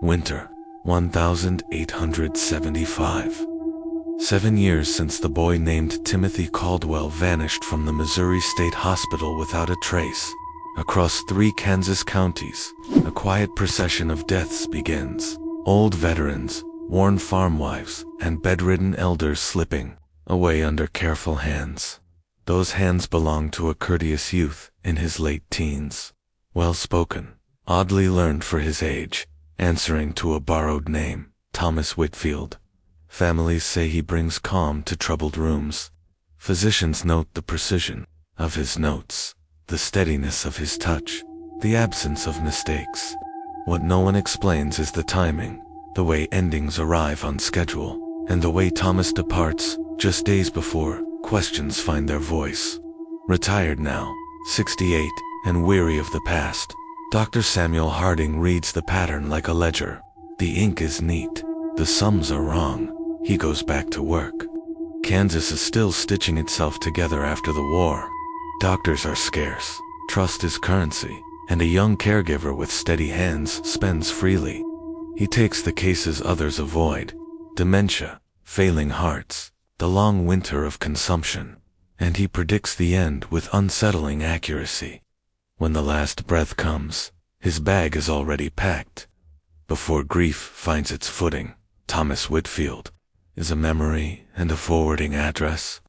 Winter, 1875. 7 years since the boy named Timothy Caldwell vanished from the Missouri State Hospital without a trace. Across 3 Kansas counties, a quiet procession of deaths begins. Old veterans, worn farm wives, and bedridden elders slipping away under careful hands. Those hands belong to a courteous youth in his late teens. Well-spoken, oddly learned for his age, answering to a borrowed name, Thomas Whitfield. Families say he brings calm to troubled rooms. Physicians note the precision of his notes, the steadiness of his touch, the absence of mistakes. What no one explains is the timing, the way endings arrive on schedule, and the way Thomas departs just days before questions find their voice. Retired now, 68, and weary of the past, Dr. Samuel Harding reads the pattern like a ledger. The ink is neat, the sums are wrong. He goes back to work. Kansas is still stitching itself together after the war. Doctors are scarce, trust is currency, and a young caregiver with steady hands spends freely. He takes the cases others avoid: dementia, failing hearts, the long winter of consumption, and he predicts the end with unsettling accuracy. When the last breath comes, his bag is already packed. Before grief finds its footing, Thomas Whitfield is a memory and a forwarding address.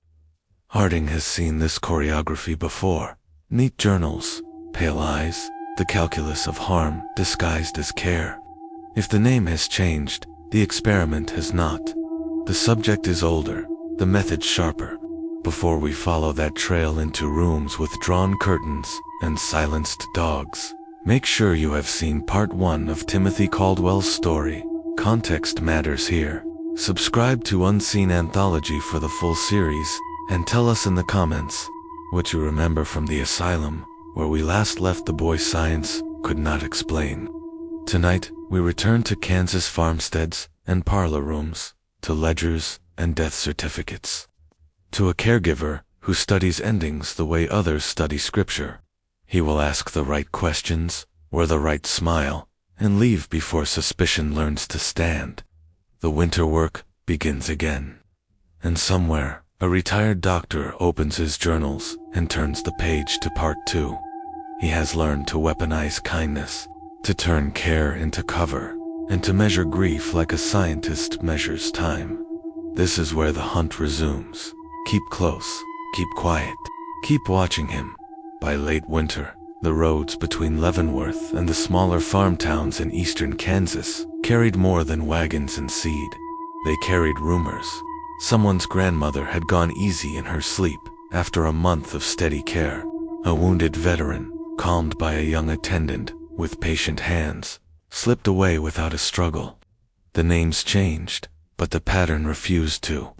Harding has seen this choreography before. Neat journals, pale eyes, the calculus of harm disguised as care. If the name has changed, the experiment has not. The subject is older, the method sharper. Before we follow that trail into rooms with drawn curtains and silenced dogs, make sure you have seen part 1 of Timothy Caldwell's story. Context matters here. Subscribe to Unseen Anthology for the full series, and tell us in the comments what you remember from the asylum, where we last left the boy science could not explain. Tonight, we return to Kansas farmsteads and parlor rooms, to ledgers and death certificates. To a caregiver who studies endings the way others study scripture. He will ask the right questions, wear the right smile, and leave before suspicion learns to stand. The winter work begins again. And somewhere, a retired doctor opens his journals and turns the page to part 2. He has learned to weaponize kindness, to turn care into cover, and to measure grief like a scientist measures time. This is where the hunt resumes. Keep close, keep quiet, keep watching him. By late winter, the roads between Leavenworth and the smaller farm towns in eastern Kansas carried more than wagons and seed. They carried rumors. Someone's grandmother had gone easy in her sleep after a month of steady care. A wounded veteran, calmed by a young attendant with patient hands, slipped away without a struggle. The names changed, but the pattern refused to.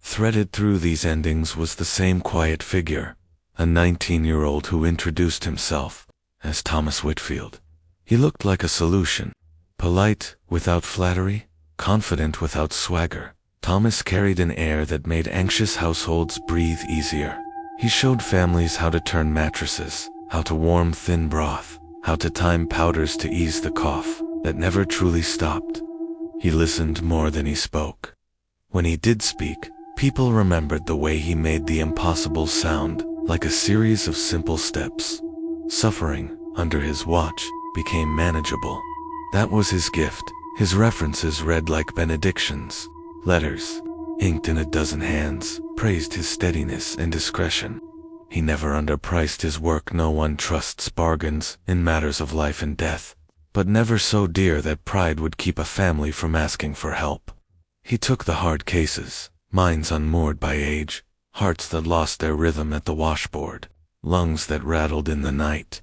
Threaded through these endings was the same quiet figure, a 19-year-old who introduced himself as Thomas Whitfield. He looked like a solution. Polite without flattery, confident without swagger, Thomas carried an air that made anxious households breathe easier. He showed families how to turn mattresses, how to warm thin broth, how to time powders to ease the cough that never truly stopped. He listened more than he spoke. When he did speak, people remembered the way he made the impossible sound like a series of simple steps. Suffering, under his watch, became manageable. That was his gift. His references read like benedictions. Letters, inked in a dozen hands, praised his steadiness and discretion. He never underpriced his work. No one trusts bargains in matters of life and death, but never so dear that pride would keep a family from asking for help. He took the hard cases, minds unmoored by age, hearts that lost their rhythm at the washboard, lungs that rattled in the night.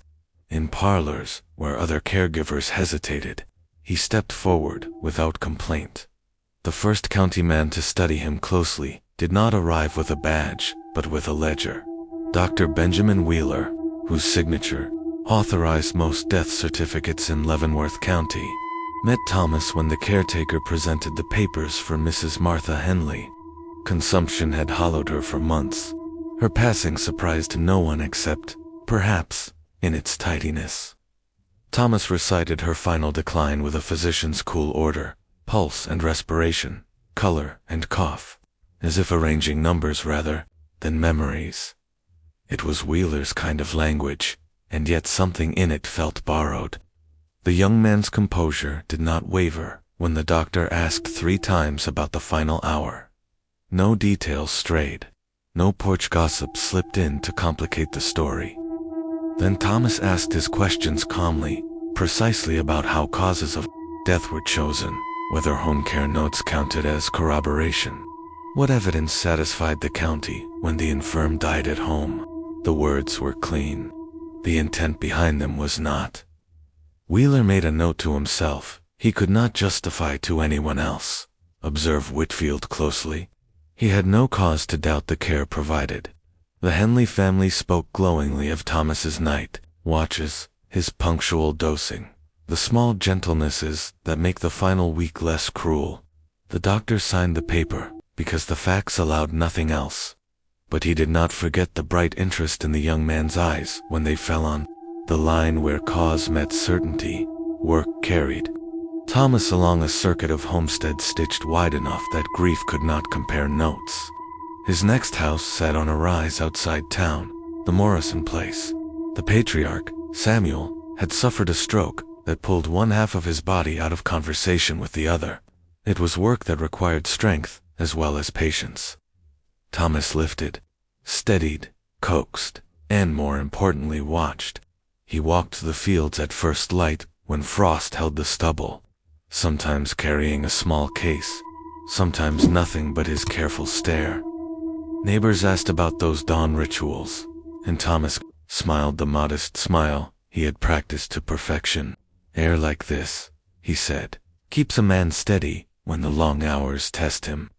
In parlors, where other caregivers hesitated, he stepped forward without complaint. The first county man to study him closely did not arrive with a badge, but with a ledger. Dr. Benjamin Wheeler, whose signature authorized most death certificates in Leavenworth County, met Thomas when the caretaker presented the papers for Mrs. Martha Henley. Consumption had hollowed her for months. Her passing surprised no one except, perhaps, in its tidiness. Thomas recited her final decline with a physician's cool order: pulse and respiration, color and cough, as if arranging numbers rather than memories. It was Wheeler's kind of language, and yet something in it felt borrowed. The young man's composure did not waver when the doctor asked 3 times about the final hour. No details strayed. No porch gossip slipped in to complicate the story. Then Thomas asked his questions calmly, precisely about how causes of death were chosen, whether home care notes counted as corroboration, what evidence satisfied the county when the infirm died at home. The words were clean. The intent behind them was not. Wheeler made a note to himself: he could not justify to anyone else. Observe Whitfield closely. He had no cause to doubt the care provided. The Henley family spoke glowingly of Thomas's night watches, his punctual dosing, the small gentlenesses that make the final week less cruel. The doctor signed the paper because the facts allowed nothing else. But he did not forget the bright interest in the young man's eyes when they fell on the line where cause met certainty. Work carried Thomas along a circuit of homesteads stitched wide enough that grief could not compare notes. His next house sat on a rise outside town, the Morrison place. The patriarch, Samuel, had suffered a stroke that pulled one half of his body out of conversation with the other. It was work that required strength as well as patience. Thomas lifted, steadied, coaxed, and more importantly watched. He walked the fields at first light when frost held the stubble, sometimes carrying a small case, sometimes nothing but his careful stare. Neighbors asked about those dawn rituals, and Thomas smiled the modest smile he had practiced to perfection. Air like this, he said, keeps a man steady when the long hours test him.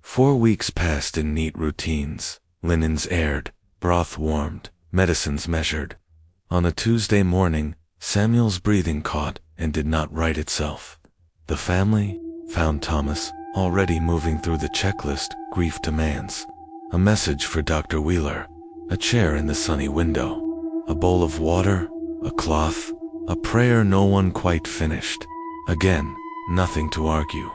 4 weeks passed in neat routines, linens aired, broth warmed, medicines measured. On a Tuesday morning, Samuel's breathing caught and did not right itself. The family found Thomas already moving through the checklist grief demands. A message for Dr. Wheeler, a chair in the sunny window, a bowl of water, a cloth, a prayer no one quite finished. Again, nothing to argue.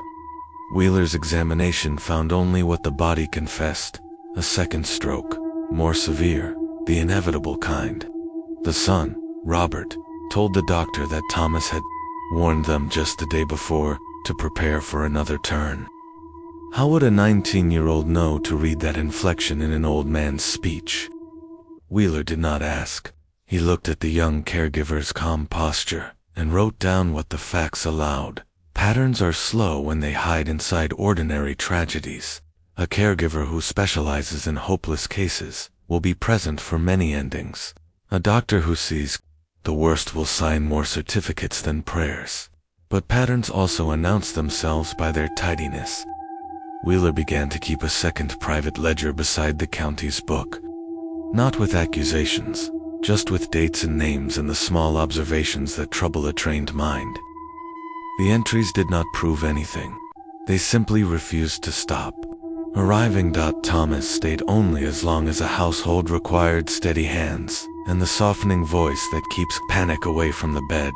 Wheeler's examination found only what the body confessed: a second stroke, more severe, the inevitable kind. The son, Robert, told the doctor that Thomas had warned them just the day before to prepare for another turn. How would a 19-year-old know to read that inflection in an old man's speech? Wheeler did not ask. He looked at the young caregiver's calm posture and wrote down what the facts allowed. Patterns are slow when they hide inside ordinary tragedies. A caregiver who specializes in hopeless cases will be present for many endings. A doctor who sees the worst will sign more certificates than prayers. But patterns also announce themselves by their tidiness. Wheeler began to keep a second private ledger beside the county's book. Not with accusations, just with dates and names and the small observations that trouble a trained mind. The entries did not prove anything. They simply refused to stop. Arriving. Thomas stayed only as long as a household required steady hands and the softening voice that keeps panic away from the bed.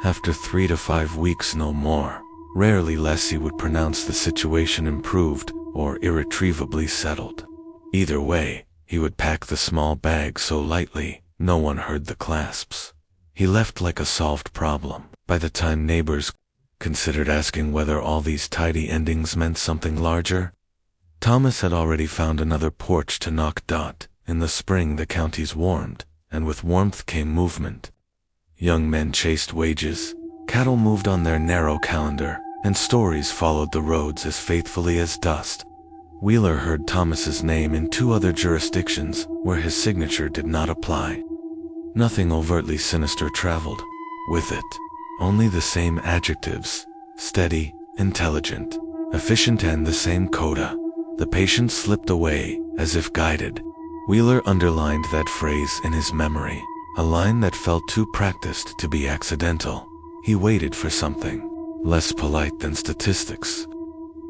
After 3 to 5 weeks, no more. Rarely less, he would pronounce the situation improved or irretrievably settled. Either way, he would pack the small bag so lightly, no one heard the clasps. He left like a solved problem. By the time neighbors considered asking whether all these tidy endings meant something larger, Thomas had already found another porch to knock. In the spring the counties warmed, and with warmth came movement. Young men chased wages, cattle moved on their narrow calendar, and stories followed the roads as faithfully as dust. Wheeler heard Thomas's name in 2 other jurisdictions where his signature did not apply. Nothing overtly sinister traveled with it, only the same adjectives: steady, intelligent, efficient, and the same coda. The patient slipped away as if guided. Wheeler underlined that phrase in his memory, a line that felt too practiced to be accidental. He waited for something less polite than statistics.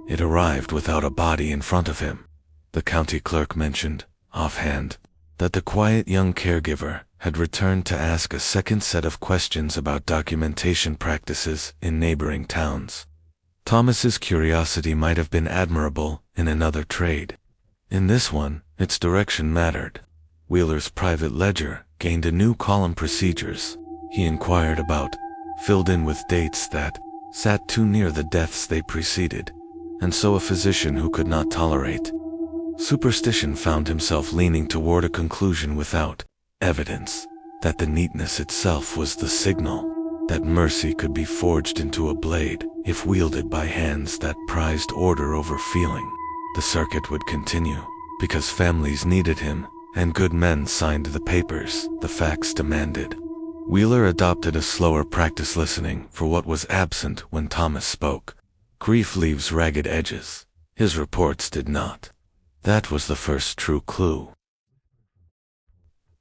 It arrived without a body in front of him. The county clerk mentioned, offhand, that the quiet young caregiver had returned to ask a second set of questions about documentation practices in neighboring towns. Thomas's curiosity might have been admirable in another trade. In this one, its direction mattered. Wheeler's private ledger gained a new column: procedures he inquired about, filled in with dates that sat too near the deaths they preceded, and so a physician who could not tolerate superstition found himself leaning toward a conclusion without evidence that the neatness itself was the signal that mercy could be forged into a blade if wielded by hands that prized order over feeling. The circuit would continue because families needed him and good men signed the papers the facts demanded. Wheeler adopted a slower practice, listening for what was absent when Thomas spoke. Grief leaves ragged edges. His reports did not. That was the first true clue.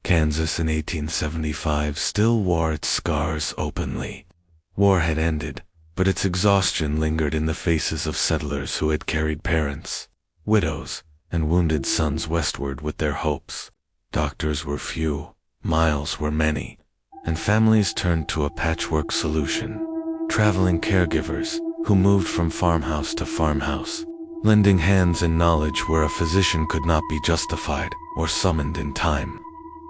Kansas in 1875 still wore its scars openly. War had ended, but its exhaustion lingered in the faces of settlers who had carried parents, widows, and wounded sons westward with their hopes. Doctors were few, miles were many, and families turned to a patchwork solution. Traveling caregivers who moved from farmhouse to farmhouse, lending hands and knowledge where a physician could not be justified or summoned in time.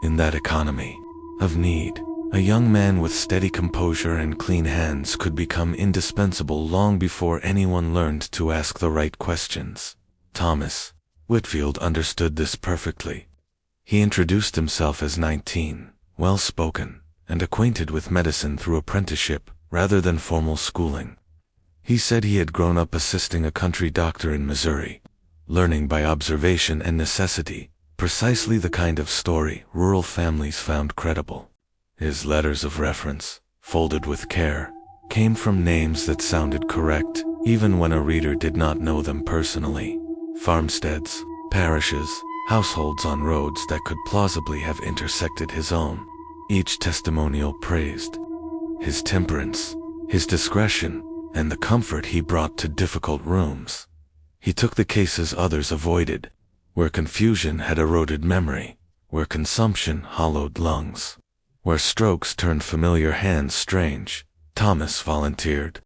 In that economy of need, a young man with steady composure and clean hands could become indispensable long before anyone learned to ask the right questions. Thomas Whitfield understood this perfectly. He introduced himself as 19, well-spoken, and acquainted with medicine through apprenticeship rather than formal schooling. He said he had grown up assisting a country doctor in Missouri, learning by observation and necessity, precisely the kind of story rural families found credible. His letters of reference, folded with care, came from names that sounded correct, even when a reader did not know them personally. Farmsteads, parishes, households on roads that could plausibly have intersected his own. Each testimonial praised his temperance, his discretion, and the comfort he brought to difficult rooms. He took the cases others avoided, where confusion had eroded memory, where consumption hollowed lungs, where strokes turned familiar hands strange. Thomas volunteered.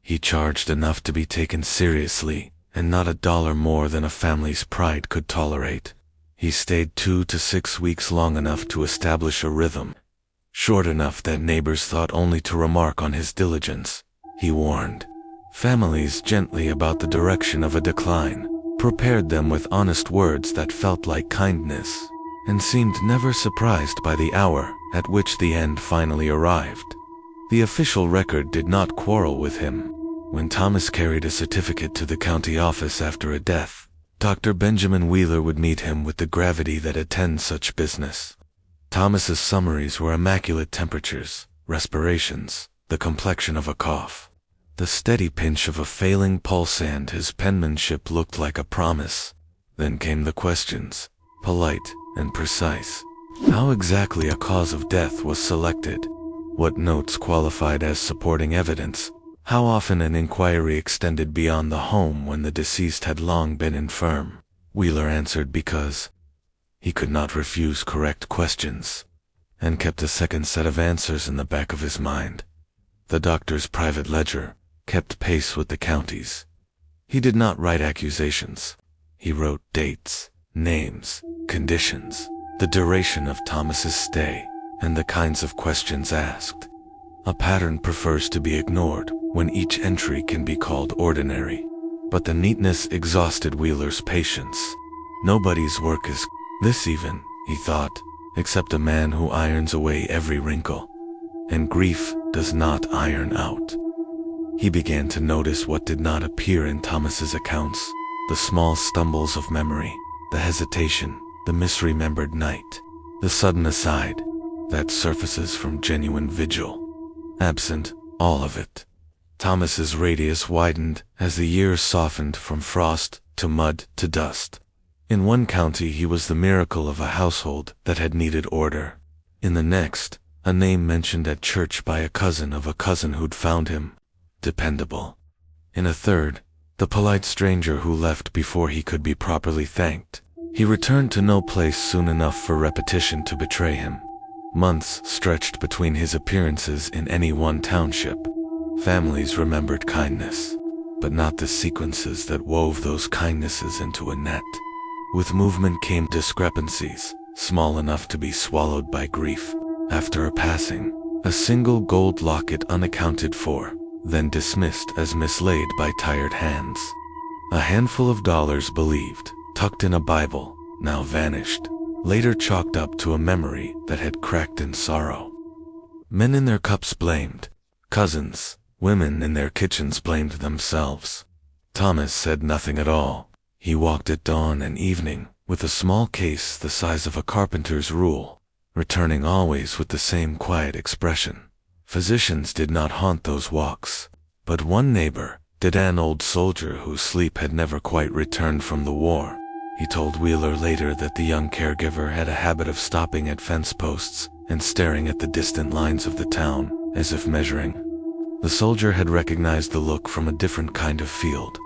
He charged enough to be taken seriously, and not $1 more than a family's pride could tolerate. He stayed 2 to 6 weeks, long enough to establish a rhythm, short enough that neighbors thought only to remark on his diligence. He warned families gently about the direction of a decline, prepared them with honest words that felt like kindness, and seemed never surprised by the hour at which the end finally arrived. The official record did not quarrel with him. When Thomas carried a certificate to the county office after a death, Dr. Benjamin Wheeler would meet him with the gravity that attends such business. Thomas's summaries were immaculate: temperatures, respirations, the complexion of a cough, the steady pinch of a failing pulse, and his penmanship looked like a promise. Then came the questions, polite and precise. How exactly a cause of death was selected? What notes qualified as supporting evidence? How often an inquiry extended beyond the home when the deceased had long been infirm? Wheeler answered because he could not refuse correct questions, and kept a second set of answers in the back of his mind. The doctor's private ledger kept pace with the county's. He did not write accusations. He wrote dates, names, conditions, the duration of Thomas's stay, and the kinds of questions asked. A pattern prefers to be ignored when each entry can be called ordinary. But the neatness exhausted Wheeler's patience. Nobody's work is this even, he thought, except a man who irons away every wrinkle. And grief does not iron out. He began to notice what did not appear in Thomas's accounts: the small stumbles of memory, the hesitation, the misremembered night, the sudden aside that surfaces from genuine vigil. Absent, all of it. Thomas's radius widened as the years softened from frost to mud to dust. In one county he was the miracle of a household that had needed order. In the next, a name mentioned at church by a cousin of a cousin who'd found him dependable. In a third, the polite stranger who left before he could be properly thanked. He returned to no place soon enough for repetition to betray him. Months stretched between his appearances in any one township. Families remembered kindness, but not the sequences that wove those kindnesses into a net. With movement came discrepancies, small enough to be swallowed by grief. After a passing, a single gold locket unaccounted for, then dismissed as mislaid by tired hands. A handful of dollars believed, tucked in a Bible, now vanished, later chalked up to a memory that had cracked in sorrow. Men in their cups blamed cousins, women in their kitchens blamed themselves. Thomas said nothing at all. He walked at dawn and evening, with a small case the size of a carpenter's rule, returning always with the same quiet expression. Physicians did not haunt those walks, but one neighbor did, an old soldier whose sleep had never quite returned from the war. He told Wheeler later that the young caregiver had a habit of stopping at fence posts and staring at the distant lines of the town, as if measuring. The soldier had recognized the look from a different kind of field.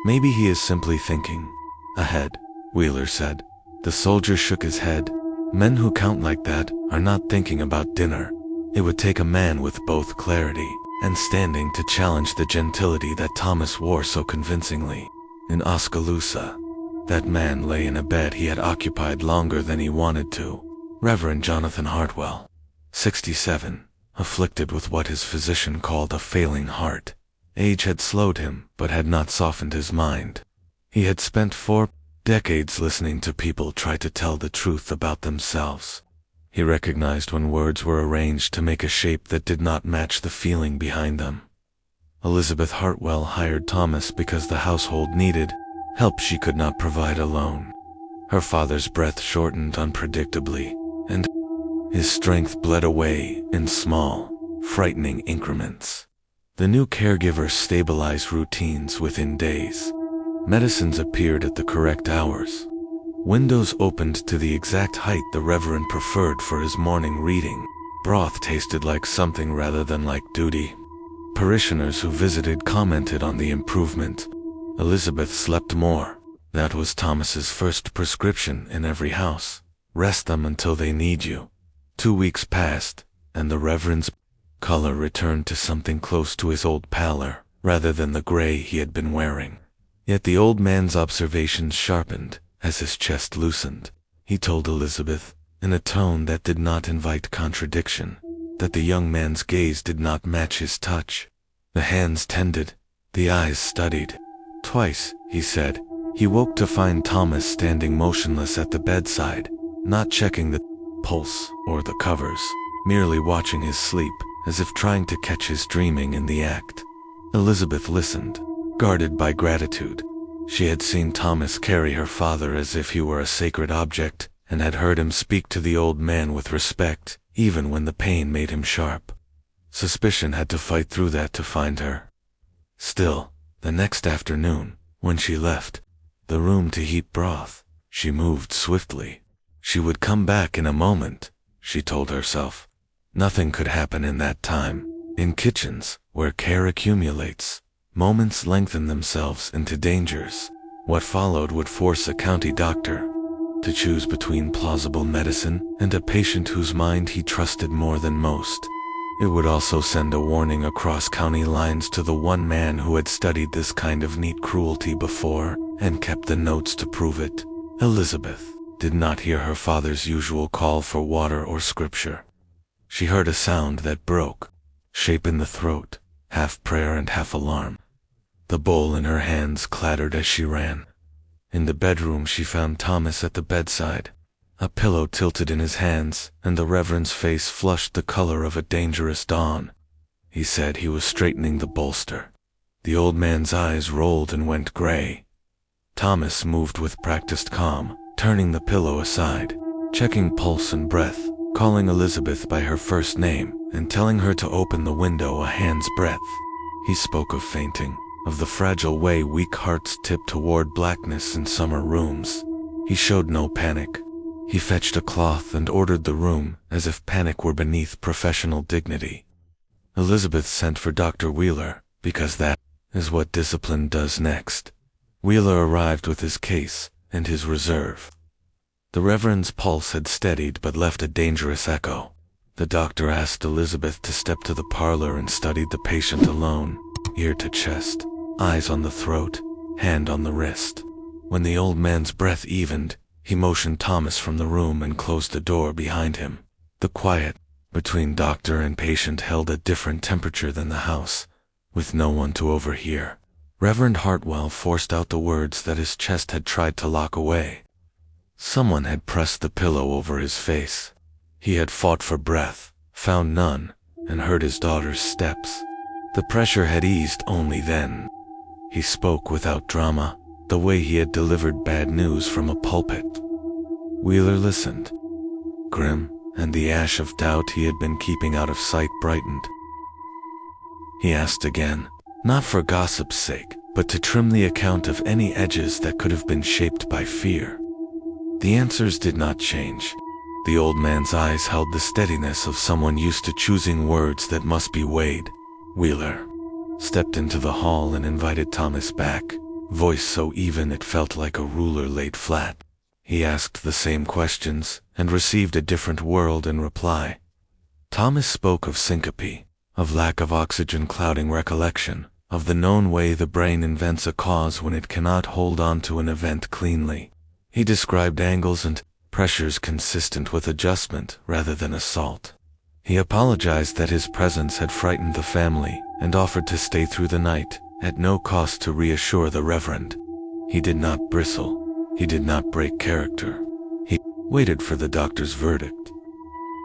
Maybe he is simply thinking ahead, Wheeler said. The soldier shook his head. Men who count like that are not thinking about dinner. It would take a man with both clarity and standing to challenge the gentility that Thomas wore so convincingly. In Oskaloosa, that man lay in a bed he had occupied longer than he wanted to. Reverend Jonathan Hartwell, 67, afflicted with what his physician called a failing heart. Age had slowed him, but had not softened his mind. He had spent 4 decades listening to people try to tell the truth about themselves. He recognized when words were arranged to make a shape that did not match the feeling behind them. Elizabeth Hartwell hired Thomas because the household needed help she could not provide alone. Her father's breath shortened unpredictably, and his strength bled away in small, frightening increments. The new caregiver stabilized routines within days. Medicines appeared at the correct hours. Windows opened to the exact height the Reverend preferred for his morning reading. Broth tasted like something rather than like duty. Parishioners who visited commented on the improvement. Elizabeth slept more. That was Thomas's first prescription in every house. Rest them until they need you. 2 weeks passed, and the Reverend's color returned to something close to his old pallor, rather than the gray he had been wearing. Yet the old man's observations sharpened as his chest loosened. He told Elizabeth, in a tone that did not invite contradiction, that the young man's gaze did not match his touch. The hands tended, the eyes studied. Twice, he said, he woke to find Thomas standing motionless at the bedside, not checking the pulse or the covers, merely watching his sleep, as if trying to catch his dreaming in the act. Elizabeth listened, guarded by gratitude. She had seen Thomas carry her father as if he were a sacred object, and had heard him speak to the old man with respect, even when the pain made him sharp. Suspicion had to fight through that to find her. Still, the next afternoon, when she left the room to heat broth, she moved swiftly. She would come back in a moment, she told herself. Nothing could happen in that time. In kitchens, where care accumulates, moments lengthen themselves into dangers. What followed would force a county doctor to choose between plausible medicine and a patient whose mind he trusted more than most. It would also send a warning across county lines to the one man who had studied this kind of neat cruelty before and kept the notes to prove it. Elizabeth did not hear her father's usual call for water or scripture. She heard a sound that broke, shape in the throat, half prayer and half alarm. The bowl in her hands clattered as she ran. In the bedroom she found Thomas at the bedside, a pillow tilted in his hands, and the Reverend's face flushed the color of a dangerous dawn. He said he was straightening the bolster. The old man's eyes rolled and went gray. Thomas moved with practiced calm, turning the pillow aside, checking pulse and breath, calling Elizabeth by her first name, and telling her to open the window a hand's breadth. He spoke of fainting, of the fragile way weak hearts tip toward blackness in summer rooms. He showed no panic. He fetched a cloth and ordered the room, as if panic were beneath professional dignity. Elizabeth sent for Dr. Wheeler, because that is what discipline does next. Wheeler arrived with his case and his reserve. The Reverend's pulse had steadied but left a dangerous echo. The doctor asked Elizabeth to step to the parlor and studied the patient alone, ear to chest, eyes on the throat, hand on the wrist. When the old man's breath evened, he motioned Thomas from the room and closed the door behind him. The quiet between doctor and patient held a different temperature than the house, with no one to overhear. Reverend Hartwell forced out the words that his chest had tried to lock away. Someone had pressed the pillow over his face. He had fought for breath, found none, and heard his daughter's steps. The pressure had eased only then. He spoke without drama, the way he had delivered bad news from a pulpit. Wheeler listened. Grim, and the ash of doubt he had been keeping out of sight brightened. He asked again, not for gossip's sake, but to trim the account of any edges that could have been shaped by fear. The answers did not change. The old man's eyes held the steadiness of someone used to choosing words that must be weighed. Wheeler stepped into the hall and invited Thomas back, voice so even it felt like a ruler laid flat. He asked the same questions and received a different world in reply. Thomas spoke of syncope, of lack of oxygen clouding recollection, of the known way the brain invents a cause when it cannot hold on to an event cleanly. He described angles and pressures consistent with adjustment rather than assault. He apologized that his presence had frightened the family and offered to stay through the night, at no cost, to reassure the Reverend. He did not bristle. He did not break character. He waited for the doctor's verdict.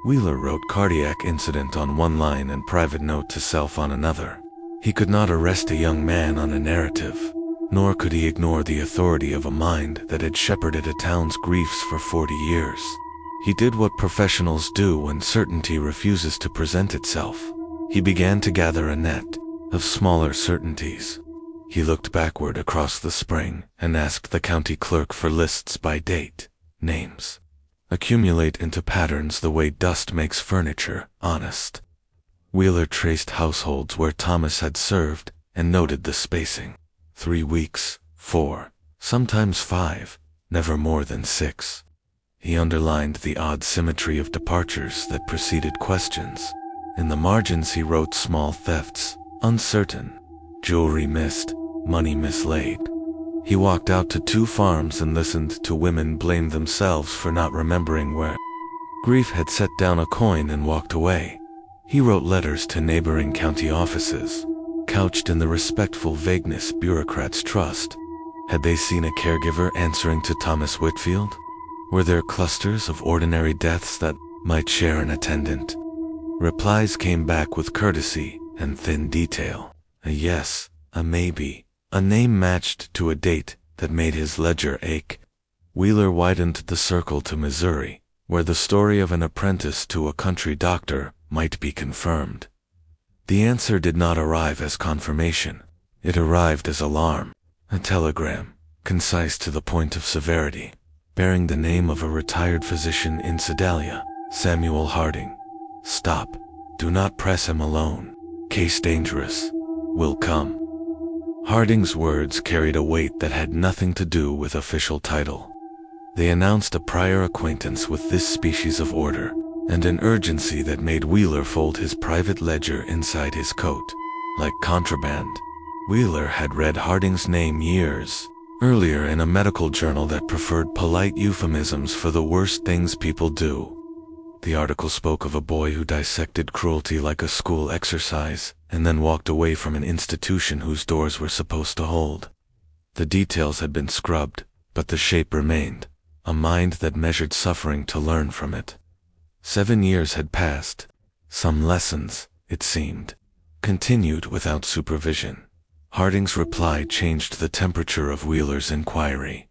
Wheeler wrote cardiac incident on one line and private note to self on another. He could not arrest a young man on a narrative, nor could he ignore the authority of a mind that had shepherded a town's griefs for 40 years. He did what professionals do when certainty refuses to present itself. He began to gather a net of smaller certainties. He looked backward across the spring and asked the county clerk for lists by date, names. Accumulate into patterns the way dust makes furniture honest. Wheeler traced households where Thomas had served and noted the spacing. 3 weeks, 4, sometimes 5, never more than 6. He underlined the odd symmetry of departures that preceded questions. In the margins he wrote small thefts, uncertain, jewelry missed, money mislaid. He walked out to 2 farms and listened to women blame themselves for not remembering where. Grief had set down a coin and walked away. He wrote letters to neighboring county offices, couched in the respectful vagueness bureaucrats trust. Had they seen a caregiver answering to Thomas Whitfield? Were there clusters of ordinary deaths that might share an attendant? Replies came back with courtesy and thin detail. A yes, a maybe, a name matched to a date that made his ledger ache. Wheeler widened the circle to Missouri, where the story of an apprentice to a country doctor might be confirmed. The answer did not arrive as confirmation. It arrived as alarm. A telegram, concise to the point of severity, bearing the name of a retired physician in Sedalia, Samuel Harding. Stop. Do not press him alone. Case dangerous. Will come. Harding's words carried a weight that had nothing to do with official title. They announced a prior acquaintance with this species of order, and an urgency that made Wheeler fold his private ledger inside his coat. Like contraband, Wheeler had read Harding's name years earlier in a medical journal that preferred polite euphemisms for the worst things people do. The article spoke of a boy who dissected cruelty like a school exercise, and then walked away from an institution whose doors were supposed to hold. The details had been scrubbed, but the shape remained, a mind that measured suffering to learn from it. 7 years had passed. Some lessons, it seemed, continued without supervision. Harding's reply changed the temperature of Wheeler's inquiry.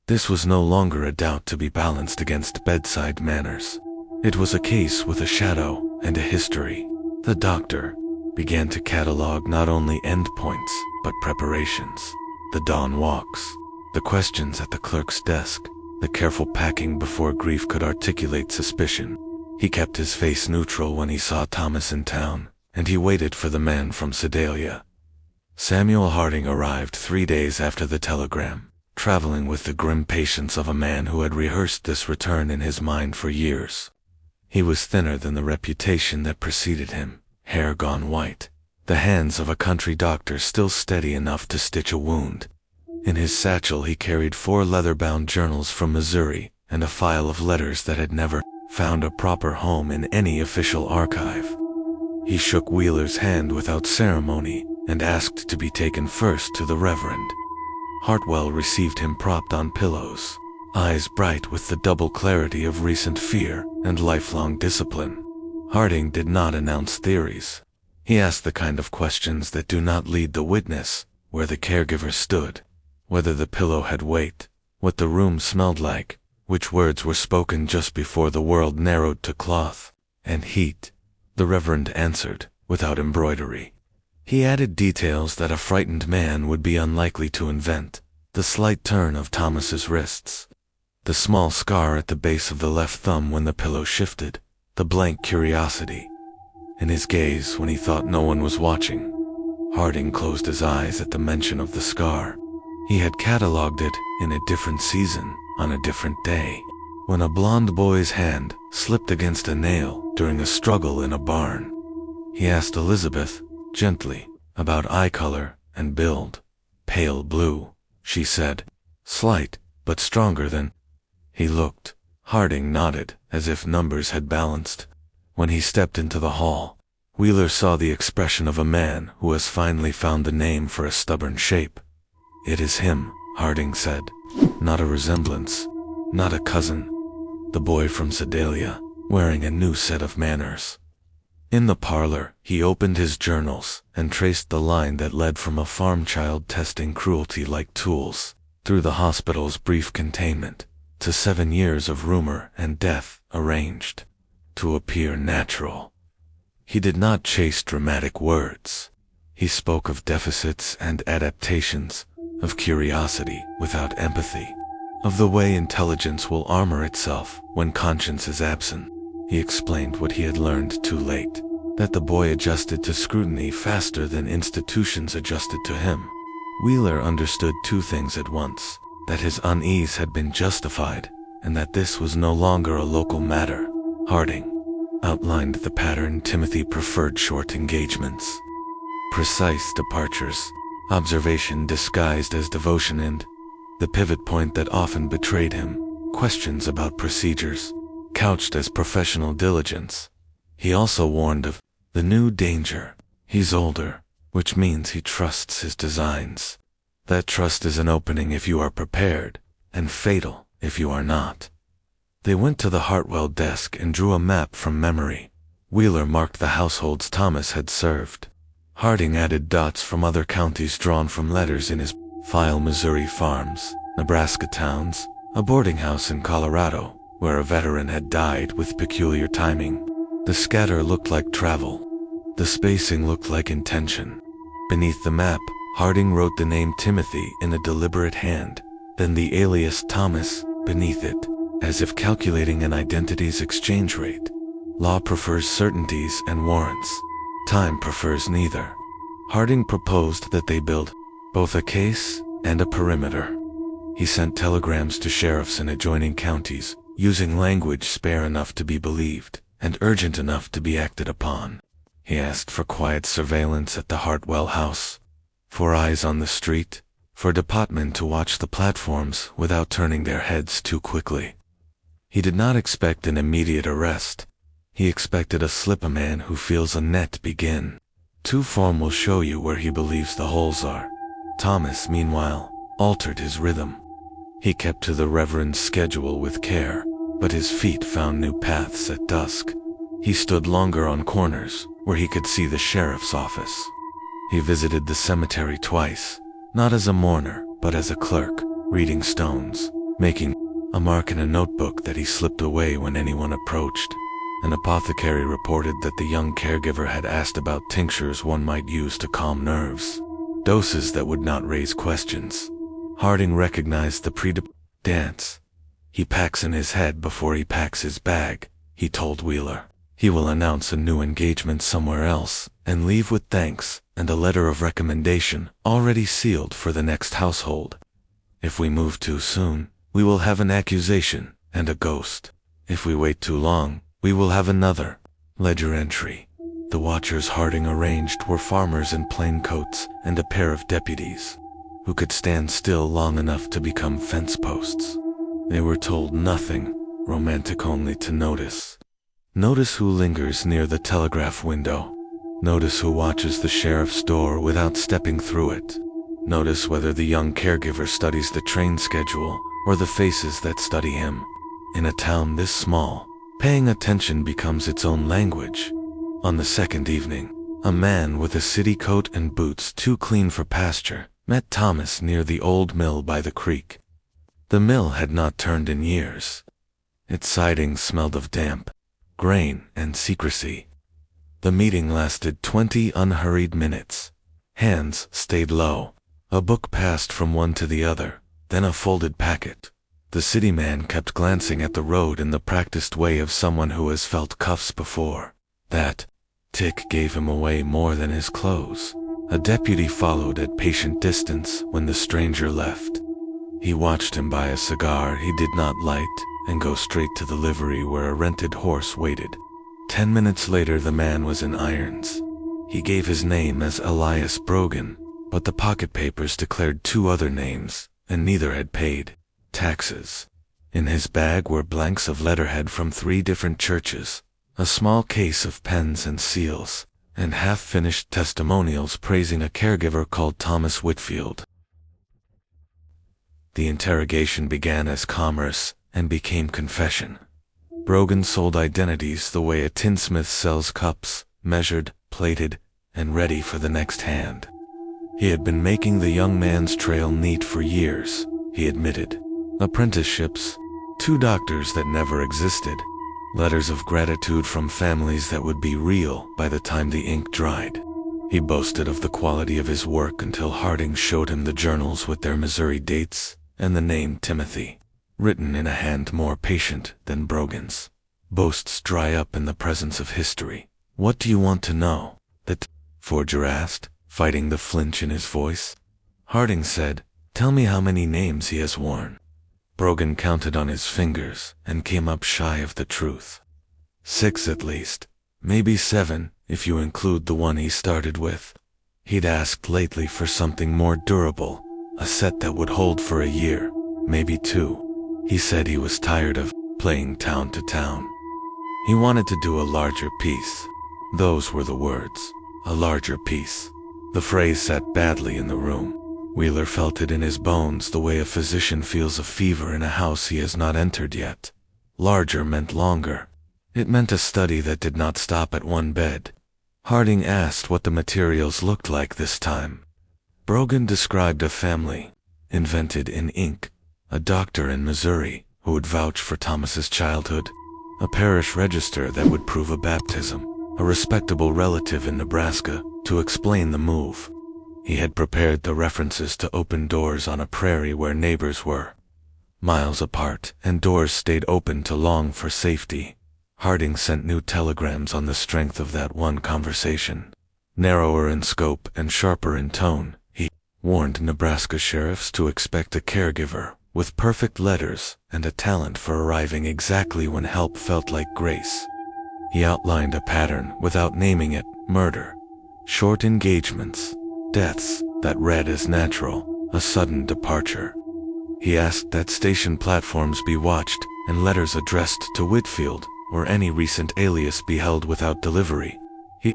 This was no longer a doubt to be balanced against bedside manners. It was a case with a shadow and a history. The doctor began to catalog not only endpoints, but preparations. The dawn walks, the questions at the clerk's desk, the careful packing before grief could articulate suspicion. He kept his face neutral when he saw Thomas in town, and he waited for the man from Sedalia. Samuel Harding arrived 3 days after the telegram. traveling with the grim patience of a man who had rehearsed this return in his mind for years. He was thinner than the reputation that preceded him, hair gone white, the hands of a country doctor still steady enough to stitch a wound. In his satchel he carried 4 leather-bound journals from Missouri and a file of letters that had never found a proper home in any official archive. He shook Wheeler's hand without ceremony and asked to be taken first to the Reverend. Hartwell received him propped on pillows, eyes bright with the double clarity of recent fear and lifelong discipline. Harding did not announce theories. He asked the kind of questions that do not lead the witness, where the caregiver stood, whether the pillow had weight, what the room smelled like, which words were spoken just before the world narrowed to cloth and heat. The Reverend answered, without embroidery. He added details that a frightened man would be unlikely to invent: the slight turn of Thomas's wrists, the small scar at the base of the left thumb when the pillow shifted, the blank curiosity in his gaze when he thought no one was watching. Harding closed his eyes at the mention of the scar. He had catalogued it in a different season, on a different day, when a blond boy's hand slipped against a nail during a struggle in a barn. He asked Elizabeth, gently, about eye color and build. Pale blue, she said. Slight, but stronger than... He looked. Harding nodded, as if numbers had balanced. When he stepped into the hall, Wheeler saw the expression of a man who has finally found the name for a stubborn shape. "It is him," Harding said. "Not a resemblance, not a cousin. The boy from Sedalia, wearing a new set of manners." In the parlor, he opened his journals and traced the line that led from a farm child testing cruelty like tools, through the hospital's brief containment, to 7 years of rumor and death arranged to appear natural. He did not chase dramatic words. He spoke of deficits and adaptations, of curiosity without empathy, of the way intelligence will armor itself when conscience is absent. He explained what he had learned too late, that the boy adjusted to scrutiny faster than institutions adjusted to him. Wheeler understood 2 things at once: that his unease had been justified, and that this was no longer a local matter. Harding outlined the pattern Timothy preferred: short engagements, precise departures, observation disguised as devotion, and the pivot point that often betrayed him: questions about procedures, couched as professional diligence. He also warned of the new danger. He's older, which means he trusts his designs. That trust is an opening if you are prepared, and fatal if you are not. They went to the Hartwell desk and drew a map from memory. Wheeler marked the households Thomas had served. Harding added dots from other counties drawn from letters in his file: Missouri farms, Nebraska towns, a boarding house in Colorado, where a veteran had died with peculiar timing. The scatter looked like travel. The spacing looked like intention. Beneath the map, Harding wrote the name Timothy in a deliberate hand, then the alias Thomas beneath it, as if calculating an identity's exchange rate. Law prefers certainties and warrants. Time prefers neither. Harding proposed that they build both a case and a perimeter. He sent telegrams to sheriffs in adjoining counties, using language spare enough to be believed and urgent enough to be acted upon. He asked for quiet surveillance at the Hartwell house, for eyes on the street, for departmen to watch the platforms without turning their heads too quickly. He did not expect an immediate arrest. He expected a slip: a man who feels a net begin. Two form will show you where he believes the holes are. Thomas, meanwhile, altered his rhythm. He kept to the Reverend's schedule with care, but his feet found new paths at dusk. He stood longer on corners, where he could see the sheriff's office. He visited the cemetery twice, not as a mourner, but as a clerk, reading stones, making a mark in a notebook that he slipped away when anyone approached. An apothecary reported that the young caregiver had asked about tinctures one might use to calm nerves, doses that would not raise questions. Harding recognized the dance. He packs in his head before he packs his bag, he told Wheeler. He will announce a new engagement somewhere else and leave with thanks and a letter of recommendation already sealed for the next household. If we move too soon, we will have an accusation and a ghost. If we wait too long, we will have another. Ledger entry. The watchers Harding arranged were farmers in plain coats and a pair of deputies, who could stand still long enough to become fence posts. They were told nothing, romantic only to notice. Notice who lingers near the telegraph window. Notice who watches the sheriff's door without stepping through it. Notice whether the young caregiver studies the train schedule or the faces that study him. In a town this small, paying attention becomes its own language. On the second evening, a man with a city coat and boots too clean for pasture met Thomas near the old mill by the creek. The mill had not turned in years. Its siding smelled of damp, grain, and secrecy. The meeting lasted 20 unhurried minutes. Hands stayed low. A book passed from one to the other, then a folded packet. The city man kept glancing at the road in the practiced way of someone who has felt cuffs before. That tick gave him away more than his clothes. A deputy followed at patient distance when the stranger left. He watched him buy a cigar he did not light and go straight to the livery where a rented horse waited. 10 minutes later the man was in irons. He gave his name as Elias Brogan, but the pocket papers declared 2 other names, and neither had paid taxes. In his bag were blanks of letterhead from 3 different churches, a small case of pens and seals, and half-finished testimonials praising a caregiver called Thomas Whitfield. The interrogation began as commerce and became confession. Brogan sold identities the way a tinsmith sells cups, measured, plated, and ready for the next hand. He had been making the young man's trail neat for years, he admitted. Apprenticeships, 2 doctors that never existed, letters of gratitude from families that would be real by the time the ink dried. He boasted of the quality of his work until Harding showed him the journals with their Missouri dates and the name Timothy, written in a hand more patient than Brogan's. Boasts dry up in the presence of history. What do you want to know? The forger asked, fighting the flinch in his voice. Harding said, "Tell me how many names he has worn." Brogan counted on his fingers and came up shy of the truth. 6 at least, maybe 7 if you include the one he started with. He'd asked lately for something more durable, a set that would hold for a year, maybe 2. He said he was tired of playing town to town. He wanted to do a larger piece. Those were the words, a larger piece. The phrase sat badly in the room. Wheeler felt it in his bones the way a physician feels a fever in a house he has not entered yet. Larger meant longer. It meant a study that did not stop at one bed. Harding asked what the materials looked like this time. Brogan described a family, invented in ink, a doctor in Missouri who would vouch for Thomas's childhood, a parish register that would prove a baptism, a respectable relative in Nebraska to explain the move. He had prepared the references to open doors on a prairie where neighbors were miles apart, and doors stayed open to long for safety. Harding sent new telegrams on the strength of that one conversation. Narrower in scope and sharper in tone, he warned Nebraska sheriffs to expect a caregiver with perfect letters and a talent for arriving exactly when help felt like grace. He outlined a pattern without naming it: murder, short engagements, deaths that read as natural, a sudden departure. He asked that station platforms be watched and letters addressed to Whitfield or any recent alias be held without delivery. He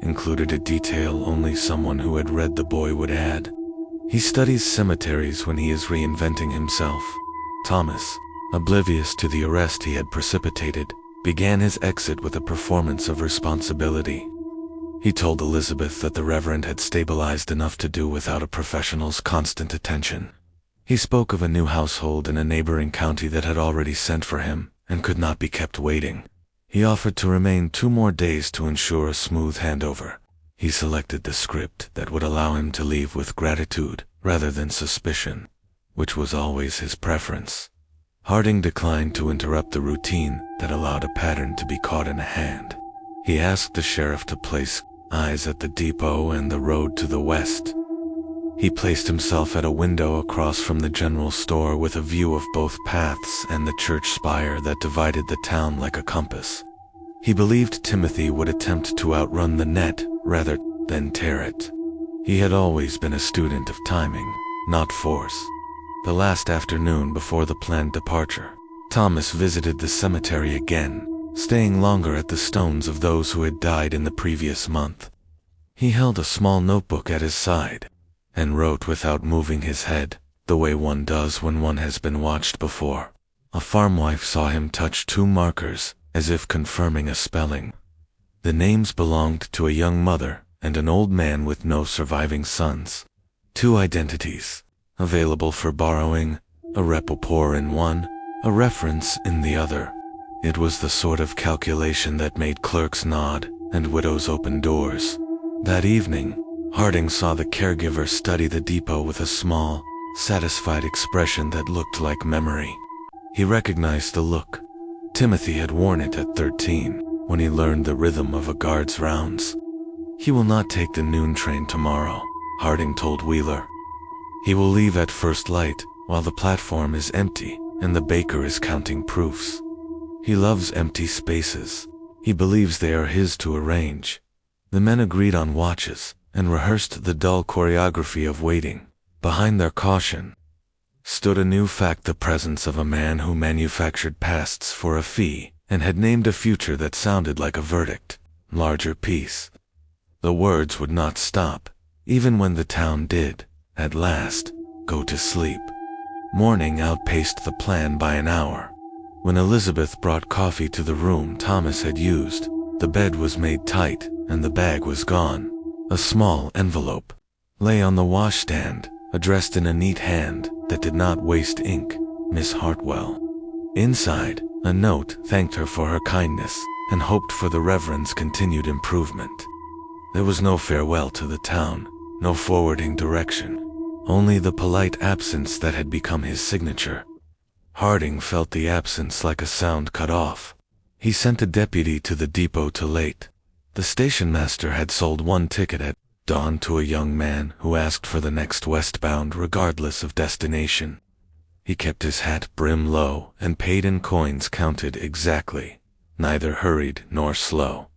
included a detail only someone who had read the boy would add. He studies cemeteries when he is reinventing himself. Thomas, oblivious to the arrest he had precipitated, began his exit with a performance of responsibility. He told Elizabeth that the Reverend had stabilized enough to do without a professional's constant attention. He spoke of a new household in a neighboring county that had already sent for him and could not be kept waiting. He offered to remain 2 more days to ensure a smooth handover. He selected the script that would allow him to leave with gratitude rather than suspicion, which was always his preference. Harding declined to interrupt the routine that allowed a pattern to be caught in a hand. He asked the sheriff to place eyes at the depot and the road to the west. He placed himself at a window across from the general store with a view of both paths and the church spire that divided the town like a compass. He believed Timothy would attempt to outrun the net rather than tear it. He had always been a student of timing, not force. The last afternoon before the planned departure, Thomas visited the cemetery again, staying longer at the stones of those who had died in the previous month. He held a small notebook at his side, and wrote without moving his head, the way one does when one has been watched before. A farmwife saw him touch 2 markers, as if confirming a spelling. The names belonged to a young mother and an old man with no surviving sons. 2 identities, available for borrowing, a rapport in one, a reference in the other. It was the sort of calculation that made clerks nod and widows open doors. That evening, Harding saw the caregiver study the depot with a small, satisfied expression that looked like memory. He recognized the look. Timothy had worn it at 13, when he learned the rhythm of a guard's rounds. He will not take the noon train tomorrow, Harding told Wheeler. He will leave at first light, while the platform is empty and the baker is counting proofs. He loves empty spaces. He believes they are his to arrange. The men agreed on watches and rehearsed the dull choreography of waiting. Behind their caution stood a new fact: the presence of a man who manufactured pasts for a fee and had named a future that sounded like a verdict. Larger peace. The words would not stop, even when the town did, at last, go to sleep. Morning outpaced the plan by an hour. When Elizabeth brought coffee to the room Thomas had used, the bed was made tight and the bag was gone. A small envelope lay on the washstand, addressed in a neat hand that did not waste ink, Miss Hartwell. Inside, a note thanked her for her kindness and hoped for the Reverend's continued improvement. There was no farewell to the town, no forwarding direction, only the polite absence that had become his signature. Harding felt the absence like a sound cut off. He sent a deputy to the depot to late. The station master had sold 1 ticket at dawn to a young man who asked for the next westbound regardless of destination. He kept his hat brim low and paid in coins counted exactly, neither hurried nor slow.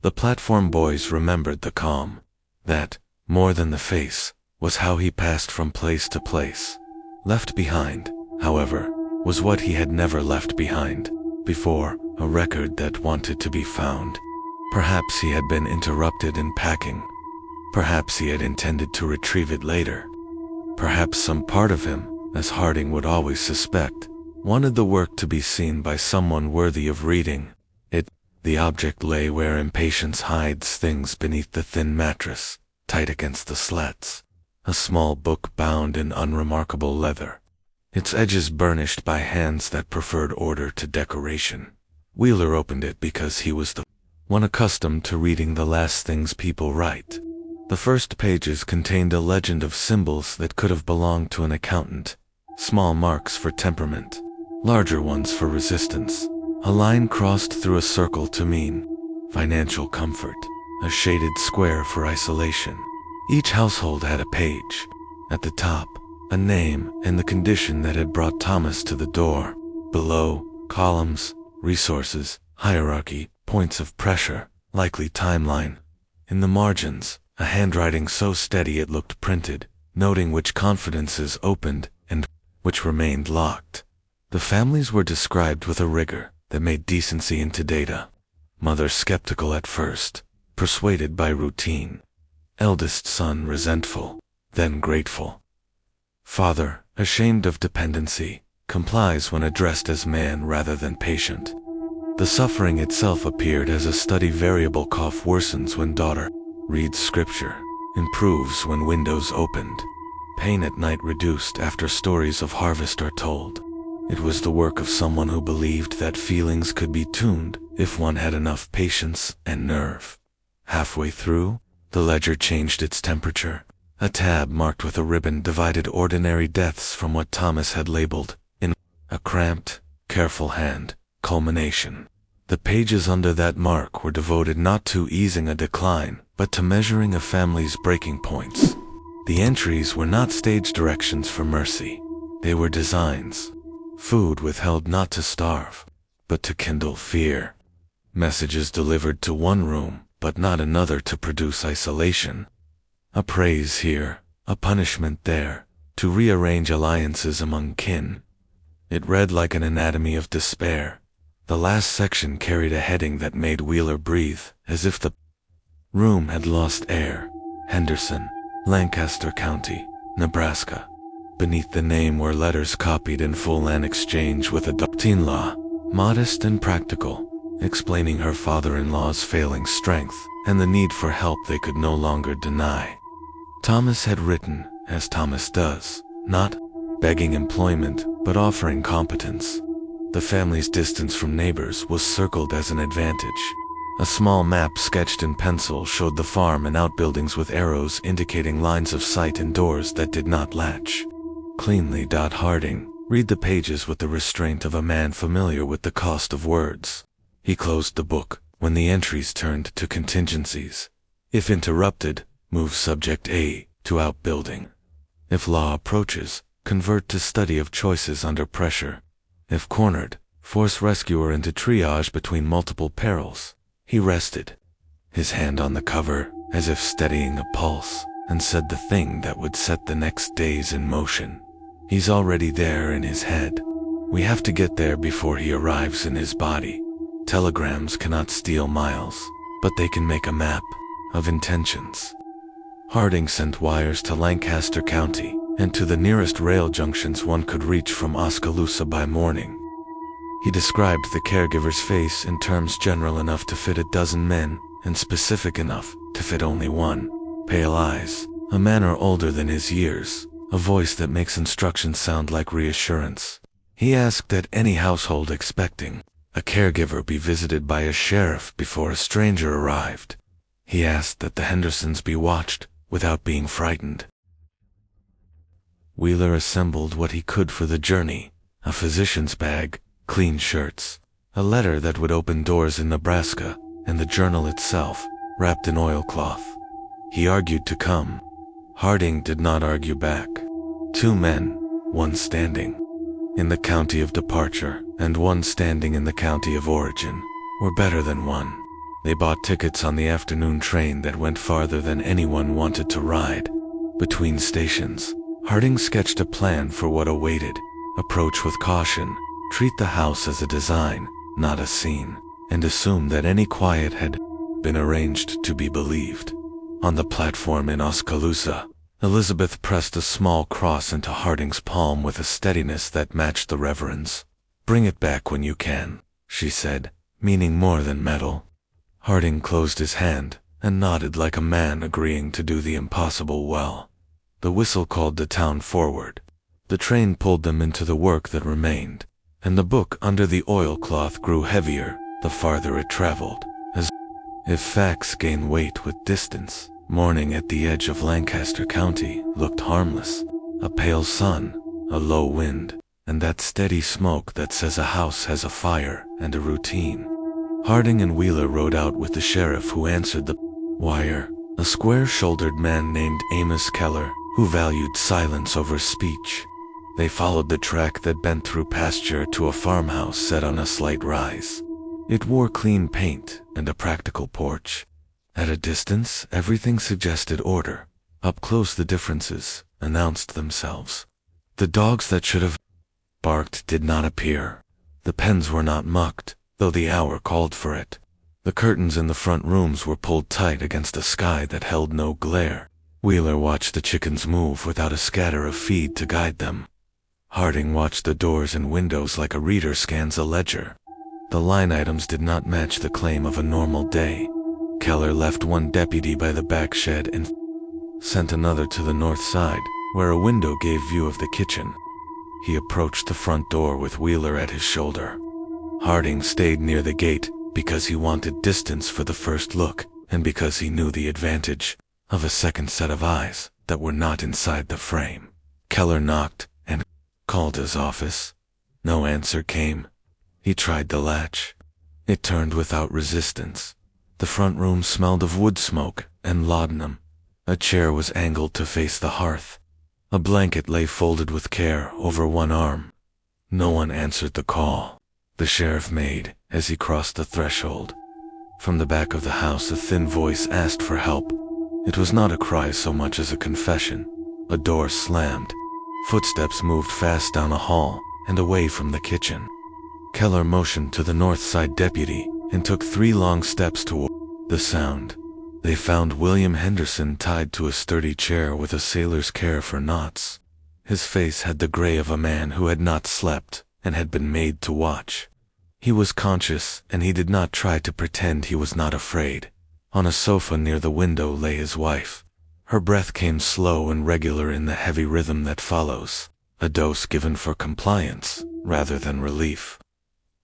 The platform boys remembered the calm. That, more than the face, was how he passed from place to place. Left behind, however, was what he had never left behind before, a record that wanted to be found. Perhaps he had been interrupted in packing. Perhaps he had intended to retrieve it later. Perhaps some part of him, as Harding would always suspect, wanted the work to be seen by someone worthy of reading it. The object lay where impatience hides things beneath the thin mattress, tight against the slats. A small book bound in unremarkable leather, its edges burnished by hands that preferred order to decoration. Wheeler opened it because he was the one accustomed to reading the last things people write. The first pages contained a legend of symbols that could have belonged to an accountant. Small marks for temperament, larger ones for resistance. A line crossed through a circle to mean financial comfort, a shaded square for isolation. Each household had a page. At the top, a name and the condition that had brought Thomas to the door. Below, columns, resources, hierarchy, points of pressure, likely timeline. In the margins, a handwriting so steady it looked printed, noting which confidences opened and which remained locked. The families were described with a rigor that made decency into data. Mother skeptical at first, persuaded by routine. Eldest son resentful, then grateful. Father, ashamed of dependency, complies when addressed as man rather than patient. The suffering itself appeared as a steady variable. Cough worsens when daughter reads scripture, improves when windows opened. Pain at night reduced after stories of harvest are told. It was the work of someone who believed that feelings could be tuned if one had enough patience and nerve. Halfway through, the ledger changed its temperature. A tab marked with a ribbon divided ordinary deaths from what Thomas had labeled, in a cramped, careful hand, culmination. The pages under that mark were devoted not to easing a decline, but to measuring a family's breaking points. The entries were not stage directions for mercy. They were designs. Food withheld not to starve, but to kindle fear. Messages delivered to one room, but not another to produce isolation. A praise here, a punishment there, to rearrange alliances among kin. It read like an anatomy of despair. The last section carried a heading that made Wheeler breathe, as if the room had lost air. Henderson, Lancaster County, Nebraska. Beneath the name were letters copied in full and exchanged with a daughter-in-law, modest and practical, explaining her father-in-law's failing strength and the need for help they could no longer deny. Thomas had written, as Thomas does, not begging employment, but offering competence. The family's distance from neighbors was circled as an advantage. A small map sketched in pencil showed the farm and outbuildings with arrows indicating lines of sight and doors that did not latch. Cleanly. Harding read the pages with the restraint of a man familiar with the cost of words. He closed the book when the entries turned to contingencies. If interrupted, move subject A to outbuilding. If law approaches, convert to study of choices under pressure. If cornered, force rescuer into triage between multiple perils. He rested, his hand on the cover, as if steadying a pulse, and said the thing that would set the next days in motion. He's already there in his head. We have to get there before he arrives in his body. Telegrams cannot steal miles, but they can make a map of intentions. Harding sent wires to Lancaster County and to the nearest rail junctions one could reach from Oskaloosa by morning. He described the caregiver's face in terms general enough to fit a dozen men and specific enough to fit only one. Pale eyes, a manner older than his years, a voice that makes instructions sound like reassurance. He asked that any household expecting a caregiver be visited by a sheriff before a stranger arrived. He asked that the Hendersons be watched without being frightened. Wheeler assembled what he could for the journey: a physician's bag, clean shirts, a letter that would open doors in Nebraska, and the journal itself, wrapped in oilcloth. He argued to come. Harding did not argue back. 2 men, one standing in the county of departure and one standing in the county of origin, were better than one. They bought tickets on the afternoon train that went farther than anyone wanted to ride. Between stations, Harding sketched a plan for what awaited. Approach with caution, treat the house as a design, not a scene, and assume that any quiet had been arranged to be believed. On the platform in Oskaloosa, Elizabeth pressed a small cross into Harding's palm with a steadiness that matched the reverend's. "Bring it back when you can," she said, meaning more than metal. Harding closed his hand and nodded like a man agreeing to do the impossible well. The whistle called the town forward. The train pulled them into the work that remained, and the book under the oilcloth grew heavier the farther it traveled, as if facts gain weight with distance. Morning at the edge of Lancaster County looked harmless. A pale sun, a low wind, and that steady smoke that says a house has a fire and a routine. Harding and Wheeler rode out with the sheriff who answered the wire, a square-shouldered man named Amos Keller, who valued silence over speech. They followed the track that bent through pasture to a farmhouse set on a slight rise. It wore clean paint and a practical porch. At a distance, everything suggested order. Up close, the differences announced themselves. The dogs that should have barked did not appear. The pens were not mucked, though the hour called for it. The curtains in the front rooms were pulled tight against a sky that held no glare. Wheeler watched the chickens move without a scatter of feed to guide them. Harding watched the doors and windows like a reader scans a ledger. The line items did not match the claim of a normal day. Keller left one deputy by the back shed and sent another to the north side, where a window gave view of the kitchen. He approached the front door with Wheeler at his shoulder. Harding stayed near the gate because he wanted distance for the first look, and because he knew the advantage of a second set of eyes that were not inside the frame. Keller knocked and called his office. No answer came. He tried the latch. It turned without resistance. The front room smelled of wood smoke and laudanum. A chair was angled to face the hearth. A blanket lay folded with care over one arm. No one answered the call the sheriff made as he crossed the threshold. From the back of the house, a thin voice asked for help. It was not a cry so much as a confession. A door slammed. Footsteps moved fast down a hall and away from the kitchen. Keller motioned to the north side deputy and took 3 long steps toward the sound. They found William Henderson tied to a sturdy chair with a sailor's care for knots. His face had the gray of a man who had not slept and had been made to watch. He was conscious, and he did not try to pretend he was not afraid. On a sofa near the window lay his wife. Her breath came slow and regular in the heavy rhythm that follows, a dose given for compliance rather than relief.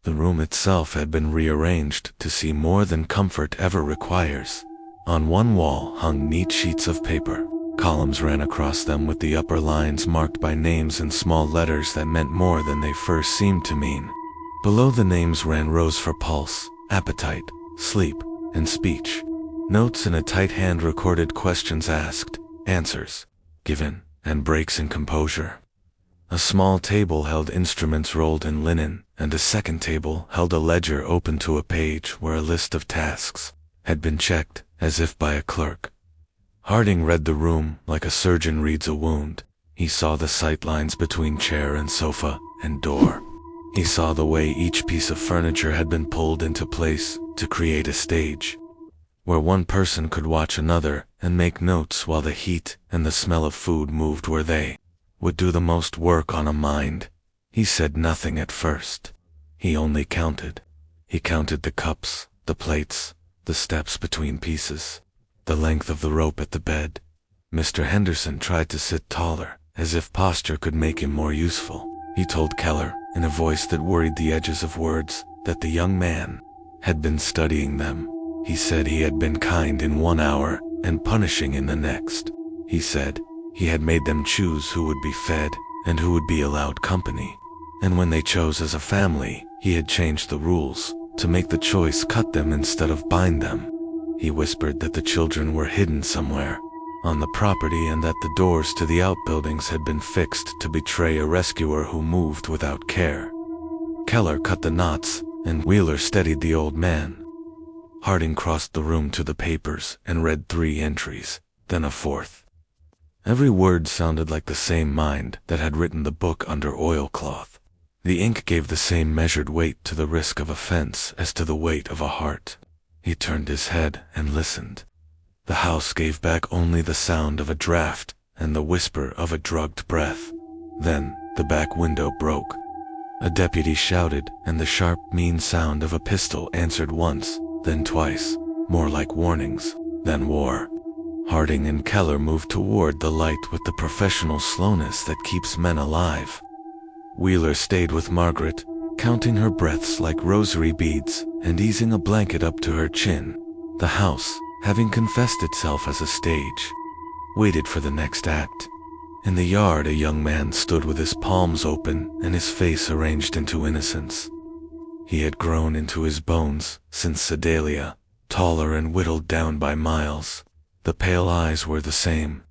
The room itself had been rearranged to see more than comfort ever requires. On one wall hung neat sheets of paper. Columns ran across them with the upper lines marked by names in small letters that meant more than they first seemed to mean. Below the names ran rows for pulse, appetite, sleep, and speech. Notes in a tight hand recorded questions asked, answers given, and breaks in composure. A small table held instruments rolled in linen, and a second table held a ledger open to a page where a list of tasks had been checked, as if by a clerk. Harding read the room like a surgeon reads a wound. He saw the sight lines between chair and sofa and door. He saw the way each piece of furniture had been pulled into place to create a stage, where one person could watch another and make notes while the heat and the smell of food moved where they would do the most work on a mind. He said nothing at first. He only counted. He counted the cups, the plates, the steps between pieces, the length of the rope at the bed. Mr. Henderson tried to sit taller, as if posture could make him more useful. He told Keller, in a voice that worried the edges of words, that the young man had been studying them. He said he had been kind in 1 hour and punishing in the next. He said he had made them choose who would be fed and who would be allowed company. And when they chose as a family, he had changed the rules to make the choice cut them instead of bind them. He whispered that the children were hidden somewhere on the property and that the doors to the outbuildings had been fixed to betray a rescuer who moved without care. Keller cut the knots, and Wheeler steadied the old man. Harding crossed the room to the papers and read 3 entries, then a 4th. Every word sounded like the same mind that had written the book under oilcloth. The ink gave the same measured weight to the risk of offense as to the weight of a heart. He turned his head and listened. The house gave back only the sound of a draft and the whisper of a drugged breath. Then the back window broke. A deputy shouted, and the sharp, mean sound of a pistol answered once, then twice, more like warnings than war. Harding and Keller moved toward the light with the professional slowness that keeps men alive. Wheeler stayed with Margaret, counting her breaths like rosary beads and easing a blanket up to her chin. The house, having confessed itself as a stage, waited for the next act. In the yard, a young man stood with his palms open and his face arranged into innocence. He had grown into his bones since Sedalia, taller and whittled down by miles. The pale eyes were the same.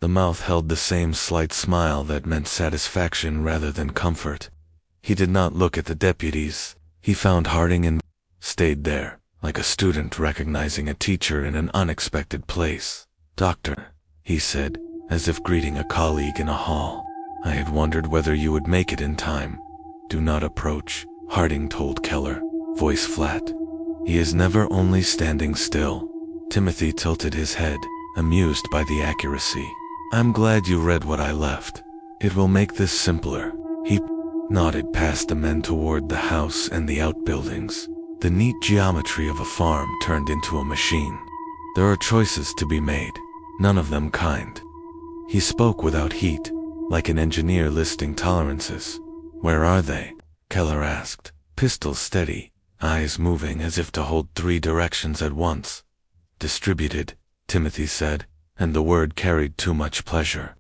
The mouth held the same slight smile that meant satisfaction rather than comfort. He did not look at the deputies. He found Harding and stayed there, like a student recognizing a teacher in an unexpected place. "Doctor," he said, as if greeting a colleague in a hall. "I had wondered whether you would make it in time." "Do not approach," Harding told Keller, voice flat. "He is never only standing still." Timothy tilted his head, amused by the accuracy. "I'm glad you read what I left. It will make this simpler." He nodded past the men toward the house and the outbuildings. The neat geometry of a farm turned into a machine. There are choices to be made, none of them kind. He spoke without heat, like an engineer listing tolerances. "Where are they?" Keller asked, pistol steady, eyes moving as if to hold 3 directions at once. "Distributed," Timothy said, and the word carried too much pleasure.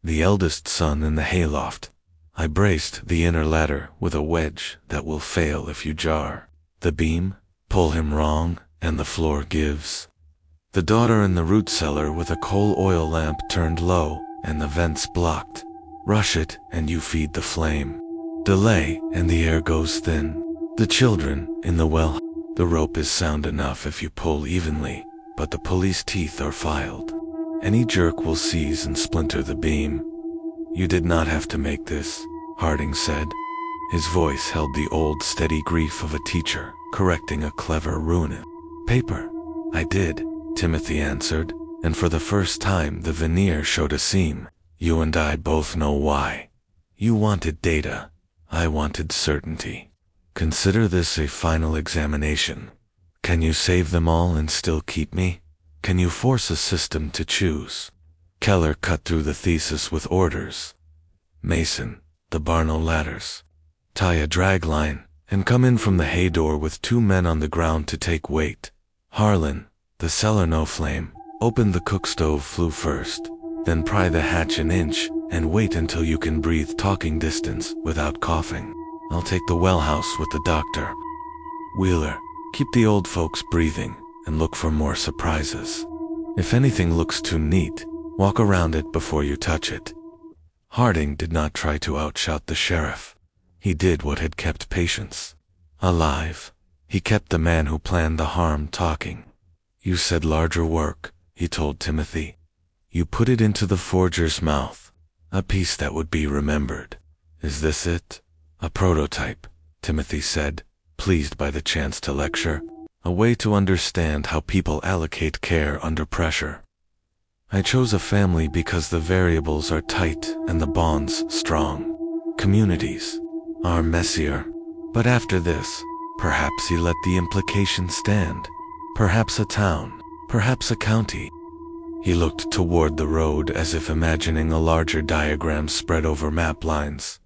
"The eldest son in the hayloft. I braced the inner ladder with a wedge that will fail if you jar. The beam, pull him wrong, and the floor gives." The daughter in the root cellar with a coal oil lamp turned low, and the vents blocked. Rush it, and you feed the flame. Delay, and the air goes thin. The children, in the well. The rope is sound enough if you pull evenly, but the police teeth are filed. Any jerk will seize and splinter the beam. You did not have to make this, Harding said. His voice held the old steady grief of a teacher, correcting a clever rune. Paper. I did, Timothy answered, and for the first time the veneer showed a seam. You and I both know why. You wanted data. I wanted certainty. Consider this a final examination. Can you save them all and still keep me? Can you force a system to choose? Keller cut through the thesis with orders. Mason, the Barno ladders. Tie a drag line, and come in from the hay door with 2 men on the ground to take weight. Harlan, the cellar no flame. Open the cook stove flue first, then pry the hatch an inch, and wait until you can breathe talking distance without coughing. I'll take the well house with the doctor. Wheeler, keep the old folks breathing, and look for more surprises. If anything looks too neat, walk around it before you touch it. Harding did not try to outshout the sheriff. He did what had kept Patience alive. He kept the man who planned the harm talking. You said larger work, he told Timothy. You put it into the forger's mouth. A piece that would be remembered. Is this it? A prototype, Timothy said, pleased by the chance to lecture. A way to understand how people allocate care under pressure. I chose a family because the variables are tight and the bonds strong. Communities are messier. But after this, perhaps he let the implication stand. Perhaps a town, perhaps a county. He looked toward the road as if imagining a larger diagram spread over map lines.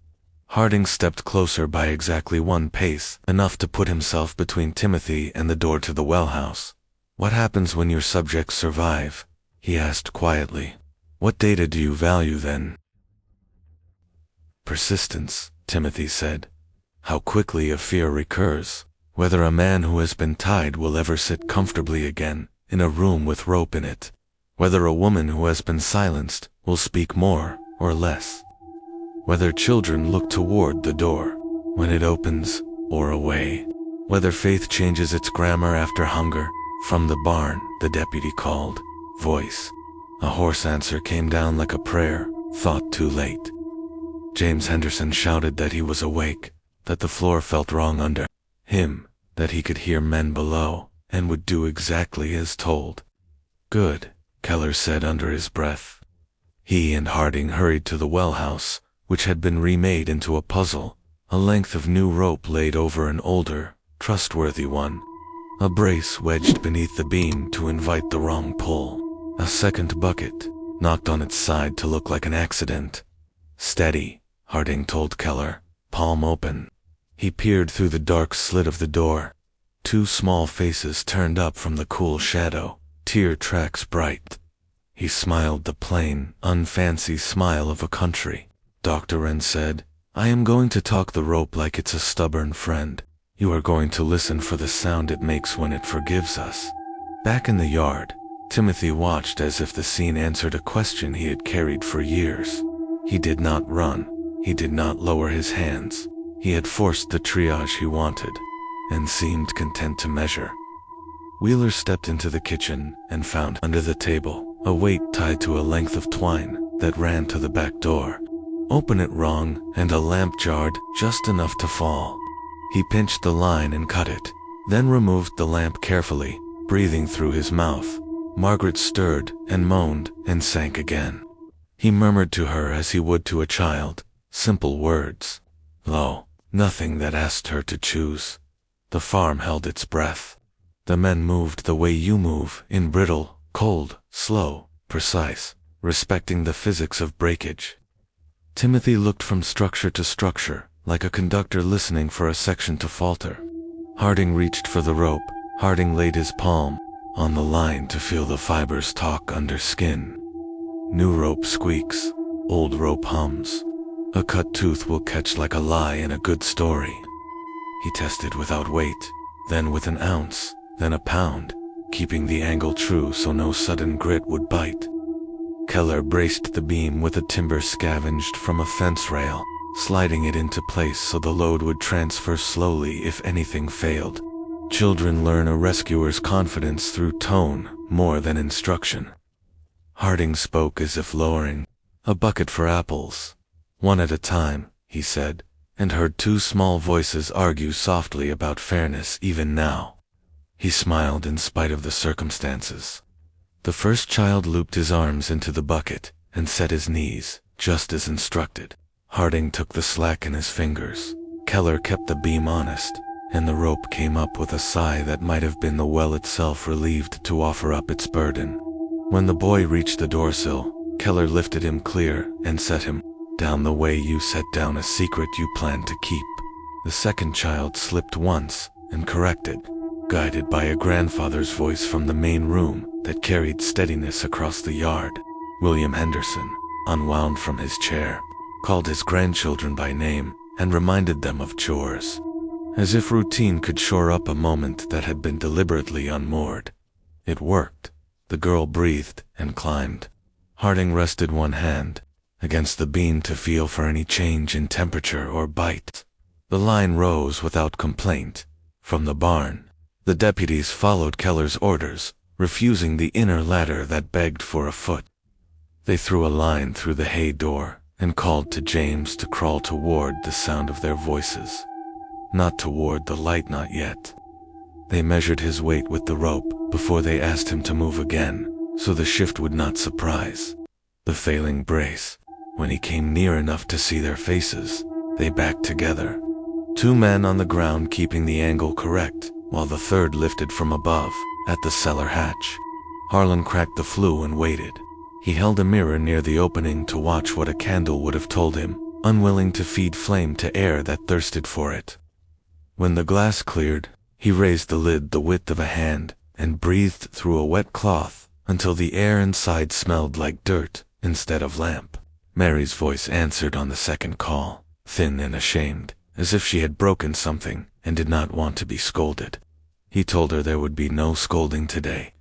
Harding stepped closer by exactly 1 pace, enough to put himself between Timothy and the door to the well house. What happens when your subjects survive? He asked quietly. What data do you value then? Persistence, Timothy said. How quickly a fear recurs. Whether a man who has been tied will ever sit comfortably again, in a room with rope in it. Whether a woman who has been silenced will speak more or less. Whether children look toward the door when it opens or away. Whether faith changes its grammar after hunger. From the barn, the deputy called. Voice. A hoarse answer came down like a prayer, thought too late. James Henderson shouted that he was awake, that the floor felt wrong under him, that he could hear men below, and would do exactly as told. Good, Keller said under his breath. He and Harding hurried to the well house, which had been remade into a puzzle, a length of new rope laid over an older, trustworthy one. A brace wedged beneath the beam to invite the wrong pull. A second bucket, knocked on its side to look like an accident. Steady, Harding told Keller, palm open. He peered through the dark slit of the door. 2 small faces turned up from the cool shadow, tear tracks bright. He smiled the plain, unfancy smile of a country. Dr. Wren said, I am going to talk the rope like it's a stubborn friend. You are going to listen for the sound it makes when it forgives us. Back in the yard, Timothy watched as if the scene answered a question he had carried for years. He did not run. He did not lower his hands. He had forced the triage he wanted, and seemed content to measure. Wheeler stepped into the kitchen and found under the table a weight tied to a length of twine that ran to the back door. Open it wrong, and a lamp jarred just enough to fall. He pinched the line and cut it, then removed the lamp carefully, breathing through his mouth. Margaret stirred and moaned and sank again. He murmured to her as he would to a child, simple words. Lo, nothing that asked her to choose. The farm held its breath. The men moved the way you move, in brittle, cold, slow, precise, respecting the physics of breakage. Timothy looked from structure to structure, like a conductor listening for a section to falter. Harding reached for the rope. Harding laid his palm on the line to feel the fibers talk under skin. New rope squeaks, old rope hums. A cut tooth will catch like a lie in a good story. He tested without weight, then with an ounce, then a pound. keeping the angle true so no sudden grit would bite. Keller braced the beam with a timber scavenged from a fence rail, sliding it into place so the load would transfer slowly if anything failed. Children learn a rescuer's confidence through tone more than instruction. Harding spoke as if lowering. "A bucket for apples. One at a time," he said, and heard two small voices argue softly about fairness even now. He smiled in spite of the circumstances. The first child looped his arms into the bucket and set his knees, just as instructed. Harding took the slack in his fingers. Keller kept the beam honest, and the rope came up with a sigh that might have been the well itself relieved to offer up its burden. When the boy reached the doorsill, Keller lifted him clear and set him down the way you set down a secret you planned to keep. The second child slipped once and corrected, guided by a grandfather's voice from the main room that carried steadiness across the yard. William Henderson, unwound from his chair, called his grandchildren by name and reminded them of chores, as if routine could shore up a moment that had been deliberately unmoored. It worked. The girl breathed and climbed. Harding rested one hand against the beam to feel for any change in temperature or bite. The line rose without complaint. From the barn, the deputies followed Keller's orders, refusing the inner ladder that begged for a foot. They threw a line through the hay door and called to James to crawl toward the sound of their voices. Not toward the light, not yet. They measured his weight with the rope before they asked him to move again, so the shift would not surprise the failing brace. When he came near enough to see their faces, they backed together. Two men on the ground keeping the angle correct, while the third lifted from above, at the cellar hatch. Harlan cracked the flue and waited. He held a mirror near the opening to watch what a candle would have told him, unwilling to feed flame to air that thirsted for it. When the glass cleared, he raised the lid the width of a hand and breathed through a wet cloth until the air inside smelled like dirt instead of lamp. Mary's voice answered on the second call, thin and ashamed, as if she had broken something and did not want to be scolded. He told her there would be no scolding today.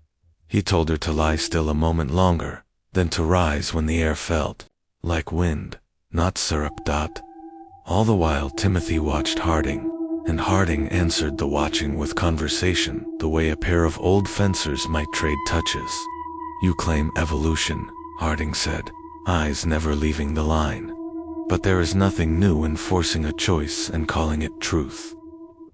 He told her to lie still a moment longer, then to rise when the air felt like wind, not syrup. All the while Timothy watched Harding, and Harding answered the watching with conversation, the way a pair of old fencers might trade touches. "You claim evolution," Harding said, eyes never leaving the line. "But there is nothing new in forcing a choice and calling it truth.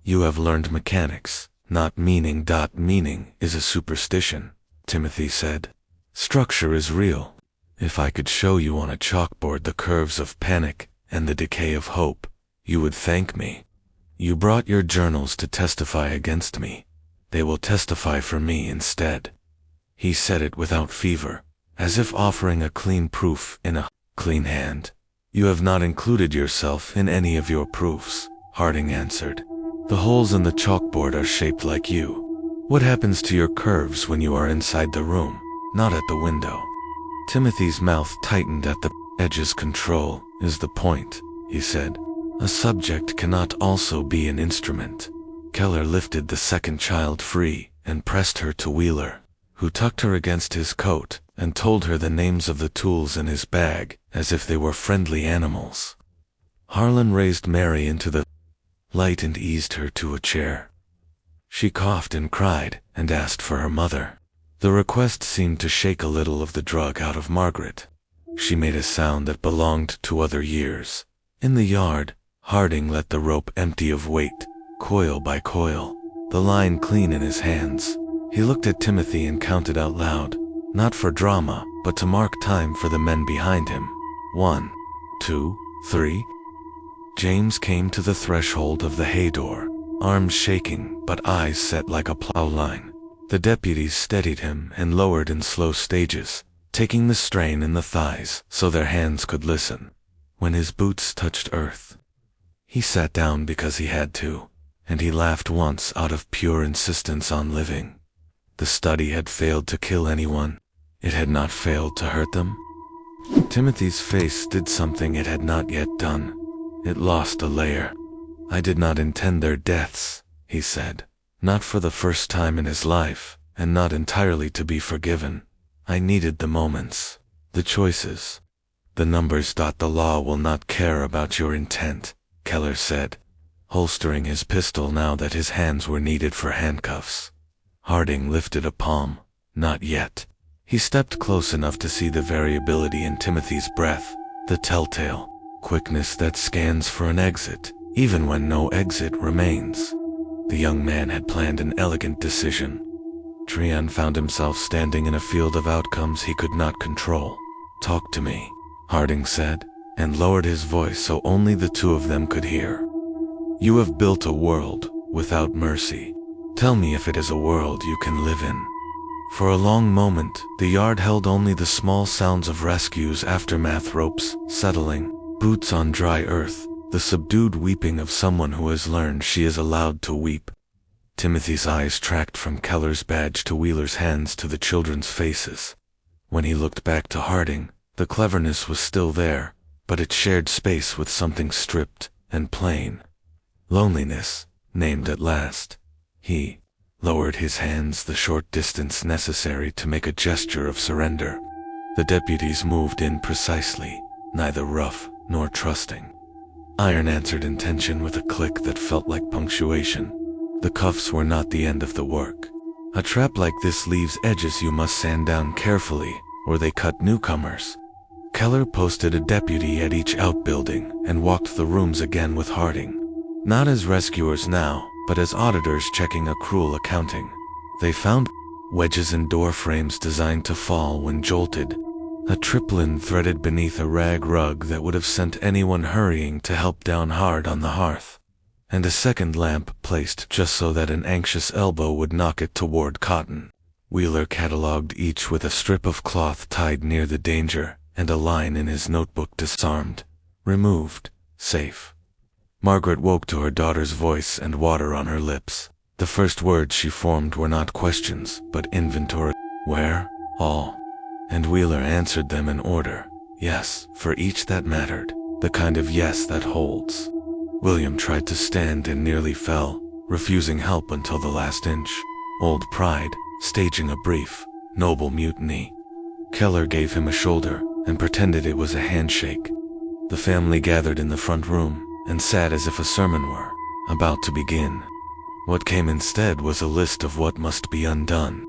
You have learned mechanics, not meaning. Meaning is a superstition," Timothy said. "Structure is real. If I could show you on a chalkboard the curves of panic and the decay of hope, you would thank me. You brought your journals to testify against me. They will testify for me instead." He said it without fever, as if offering a clean proof in a clean hand. "You have not included yourself in any of your proofs," Harding answered. "The holes in the chalkboard are shaped like you. What happens to your curves when you are inside the room, not at the window?" Timothy's mouth tightened at the edges. "Control is the point," he said. "A subject cannot also be an instrument." Keller lifted the second child free and pressed her to Wheeler, who tucked her against his coat and told her the names of the tools in his bag as if they were friendly animals. Harlan raised Mary into the light and eased her to a chair. She coughed and cried and asked for her mother. The request seemed to shake a little of the drug out of Margaret. She made a sound that belonged to other years. In the yard, Harding let the rope empty of weight, coil by coil, the line clean in his hands. He looked at Timothy and counted out loud, not for drama, but to mark time for the men behind him. 1, 2, 3. James came to the threshold of the hay door, arms shaking but eyes set like a plow line. The deputies steadied him and lowered in slow stages, taking the strain in the thighs so their hands could listen. When his boots touched earth, he sat down because he had to, and he laughed once out of pure insistence on living. The study had failed to kill anyone. It had not failed to hurt them. Timothy's face did something it had not yet done. It lost a layer. "I did not intend their deaths," he said. Not for the first time in his life, and not entirely to be forgiven. I needed the moments, the choices. The numbers. The law will not care about your intent, Keller said, holstering his pistol now that his hands were needed for handcuffs. Harding lifted a palm. Not yet. He stepped close enough to see the variability in Timothy's breath, the telltale quickness that scans for an exit, even when no exit remains. The young man had planned an elegant decision. Trian found himself standing in a field of outcomes he could not control. Talk to me, Harding said, and lowered his voice so only the two of them could hear. You have built a world without mercy. Tell me if it is a world you can live in. For a long moment, the yard held only the small sounds of rescue's aftermath, ropes settling, boots on dry earth, the subdued weeping of someone who has learned she is allowed to weep. Timothy's eyes tracked from Keller's badge to Wheeler's hands to the children's faces. When he looked back to Harding, the cleverness was still there, but it shared space with something stripped and plain. Loneliness, named at last. He lowered his hands the short distance necessary to make a gesture of surrender. The deputies moved in precisely, neither rough nor trusting. Iron answered intention with a click that felt like punctuation. The cuffs were not the end of the work. A trap like this leaves edges you must sand down carefully, or they cut newcomers. Keller posted a deputy at each outbuilding and walked the rooms again with Harding. Not as rescuers now, but as auditors checking accrual accounting. They found wedges in door frames designed to fall when jolted, a triplin threaded beneath a rag rug that would have sent anyone hurrying to help down hard on the hearth, and a second lamp placed just so that an anxious elbow would knock it toward cotton. Wheeler catalogued each with a strip of cloth tied near the danger and a line in his notebook: disarmed, removed, safe. Margaret woke to her daughter's voice and water on her lips. The first words she formed were not questions, but inventory. Where? All. And Wheeler answered them in order. Yes, for each that mattered, the kind of yes that holds. William tried to stand and nearly fell, refusing help until the last inch. Old pride, staging a brief, noble mutiny. Keller gave him a shoulder and pretended it was a handshake. The family gathered in the front room and sat as if a sermon were about to begin. What came instead was a list of what must be undone.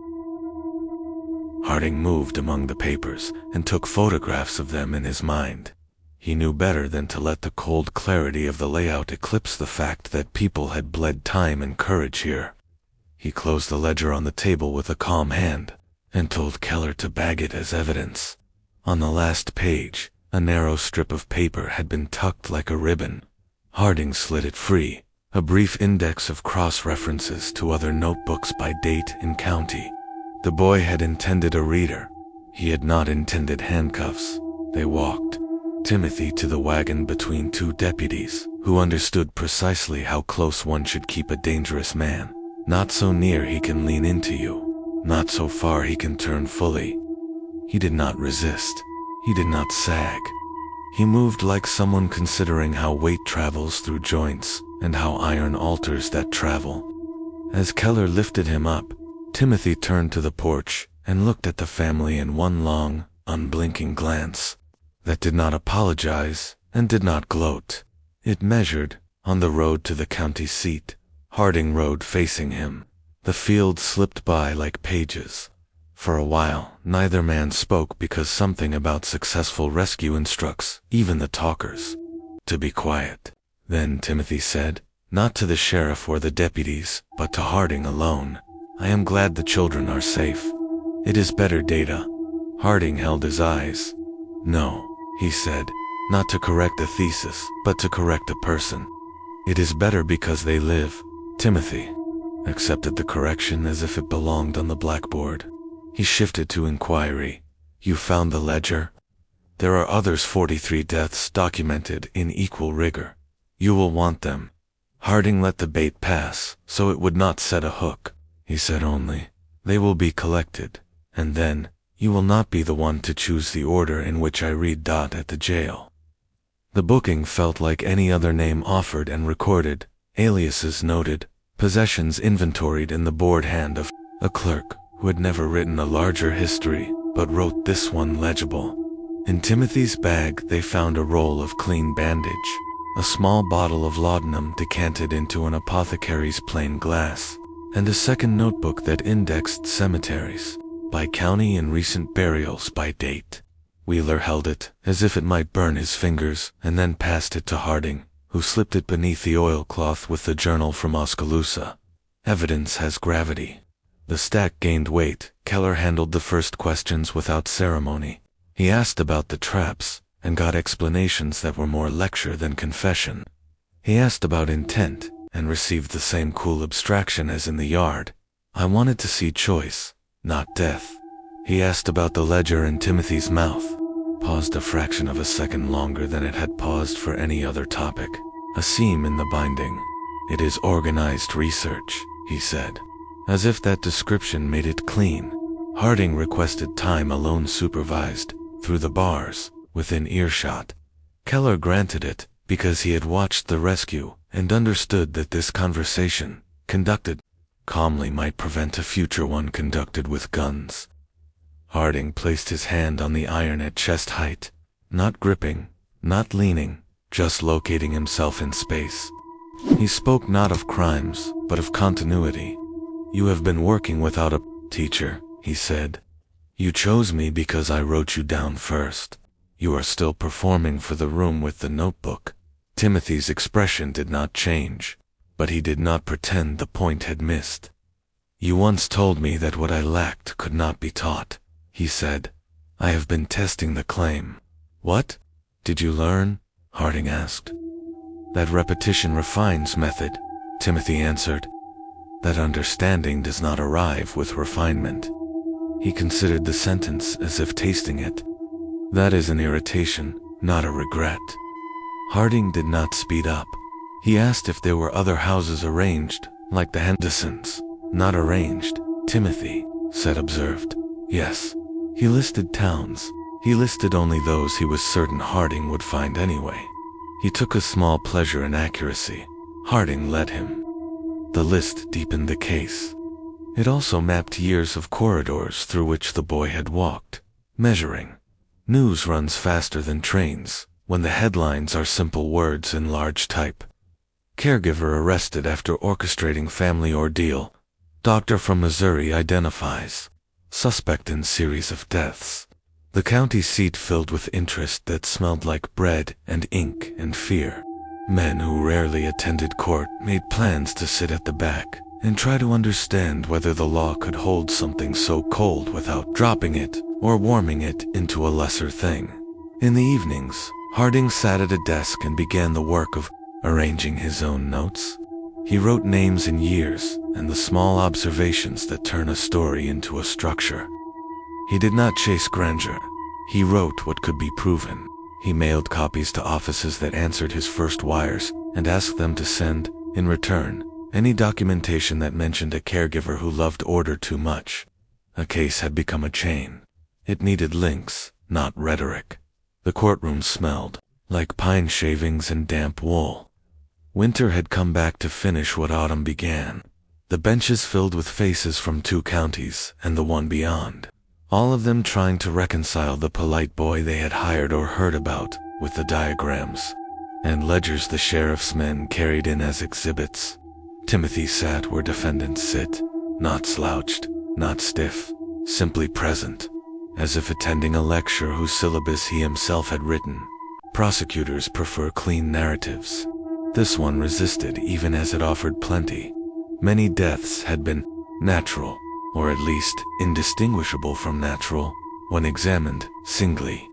Harding moved among the papers and took photographs of them in his mind. He knew better than to let the cold clarity of the layout eclipse the fact that people had bled time and courage here. He closed the ledger on the table with a calm hand and told Keller to bag it as evidence. On the last page, a narrow strip of paper had been tucked like a ribbon. Harding slid it free, a brief index of cross-references to other notebooks by date and county. The boy had intended a reader. He had not intended handcuffs. They walked, Timothy to the wagon between two deputies, who understood precisely how close one should keep a dangerous man. Not so near he can lean into you, not so far he can turn fully. He did not resist. He did not sag. He moved like someone considering how weight travels through joints and how iron alters that travel. As Keller lifted him up, Timothy turned to the porch and looked at the family in one long, unblinking glance that did not apologize and did not gloat. It measured, on the road to the county seat, Harding Road facing him. The field slipped by like pages. For a while, neither man spoke because something about successful rescue instructs even the talkers to be quiet. Then Timothy said, not to the sheriff or the deputies, but to Harding alone, I am glad the children are safe. It is better data. Harding held his eyes. No, he said, not to correct a thesis, but to correct a person. It is better because they live. Timothy accepted the correction as if it belonged on the blackboard. He shifted to inquiry. You found the ledger? There are others 43 deaths documented in equal rigor. You will want them. Harding let the bait pass, so it would not set a hook. He said only, they will be collected, and then, you will not be the one to choose the order in which I read. At the jail. The booking felt like any other name offered and recorded, aliases noted, possessions inventoried in the board hand of a clerk who had never written a larger history, but wrote this one legible. In Timothy's bag they found a roll of clean bandage, a small bottle of laudanum decanted into an apothecary's plain glass, and a second notebook that indexed cemeteries by county and recent burials by date. Wheeler held it, as if it might burn his fingers, and then passed it to Harding, who slipped it beneath the oilcloth with the journal from Oskaloosa. Evidence has gravity. The stack gained weight. Keller handled the first questions without ceremony. He asked about the traps, and got explanations that were more lecture than confession. He asked about intent, and received the same cool abstraction as in the yard. I wanted to see choice, not death. He asked about the ledger in Timothy's mouth. Paused a fraction of a second longer than it had paused for any other topic. A seam in the binding. It is organized research, he said, as if that description made it clean. Harding requested time alone supervised, through the bars, within earshot. Keller granted it, because he had watched the rescue, and understood that this conversation, conducted calmly, might prevent a future one conducted with guns. Harding placed his hand on the iron at chest height, not gripping, not leaning, just locating himself in space. He spoke not of crimes, but of continuity. You have been working without a teacher, he said. You chose me because I wrote you down first. You are still performing for the room with the notebook. Timothy's expression did not change, but he did not pretend the point had missed. You once told me that what I lacked could not be taught, he said. I have been testing the claim. What did you learn? Harding asked. That repetition refines method, Timothy answered. That understanding does not arrive with refinement. He considered the sentence as if tasting it. That is an irritation, not a regret. Harding did not speed up. He asked if there were other houses arranged, like the Hendersons. Not arranged, Timothy said, observed. Yes. He listed towns. He listed only those he was certain Harding would find anyway. He took a small pleasure in accuracy. Harding led him. The list deepened the case. It also mapped years of corridors through which the boy had walked, measuring. News runs faster than trains, when the headlines are simple words in large type. Caregiver arrested after orchestrating family ordeal. Doctor from Missouri identifies. Suspect in series of deaths. The county seat filled with interest that smelled like bread and ink and fear. Men who rarely attended court made plans to sit at the back and try to understand whether the law could hold something so cold without dropping it or warming it into a lesser thing. In the evenings, Harding sat at a desk and began the work of arranging his own notes. He wrote names and years and the small observations that turn a story into a structure. He did not chase grandeur. He wrote what could be proven. He mailed copies to offices that answered his first wires and asked them to send, in return, any documentation that mentioned a caregiver who loved order too much. A case had become a chain. It needed links, not rhetoric. The courtroom smelled like pine shavings and damp wool. Winter had come back to finish what autumn began. The benches filled with faces from 2 counties and the one beyond. All of them trying to reconcile the polite boy they had hired or heard about with the diagrams and ledgers the sheriff's men carried in as exhibits. Timothy sat where defendants sit, not slouched, not stiff, simply present, as if attending a lecture whose syllabus he himself had written. Prosecutors prefer clean narratives. This one resisted even as it offered plenty. Many deaths had been natural, or at least indistinguishable from natural, when examined singly.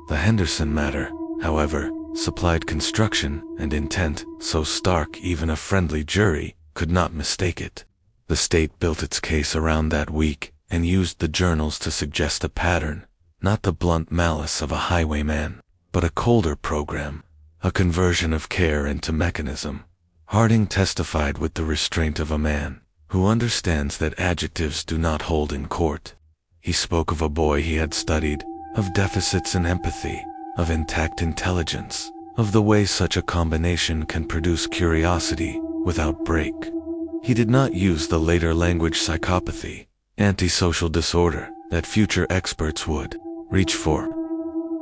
The Henderson matter, however, supplied construction and intent so stark even a friendly jury could not mistake it. The state built its case around that week and used the journals to suggest a pattern, not the blunt malice of a highwayman, but a colder program, a conversion of care into mechanism. Harding testified with the restraint of a man who understands that adjectives do not hold in court. He spoke of a boy he had studied, of deficits in empathy, of intact intelligence, of the way such a combination can produce curiosity without break. He did not use the later language psychopathy, antisocial disorder that future experts would reach for.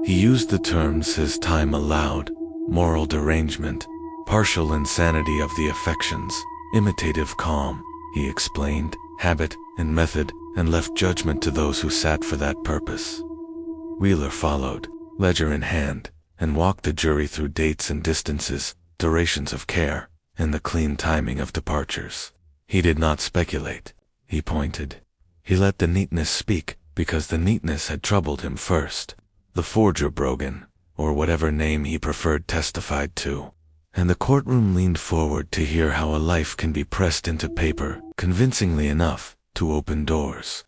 He used the terms his time allowed, moral derangement, partial insanity of the affections, imitative calm, he explained, habit and method, and left judgment to those who sat for that purpose. Wheeler followed, ledger in hand, and walked the jury through dates and distances, durations of care, and the clean timing of departures. He did not speculate, he pointed. He let the neatness speak, because the neatness had troubled him first. The forger Brogan, or whatever name he preferred, testified to, and the courtroom leaned forward to hear how a life can be pressed into paper, convincingly enough, to open doors.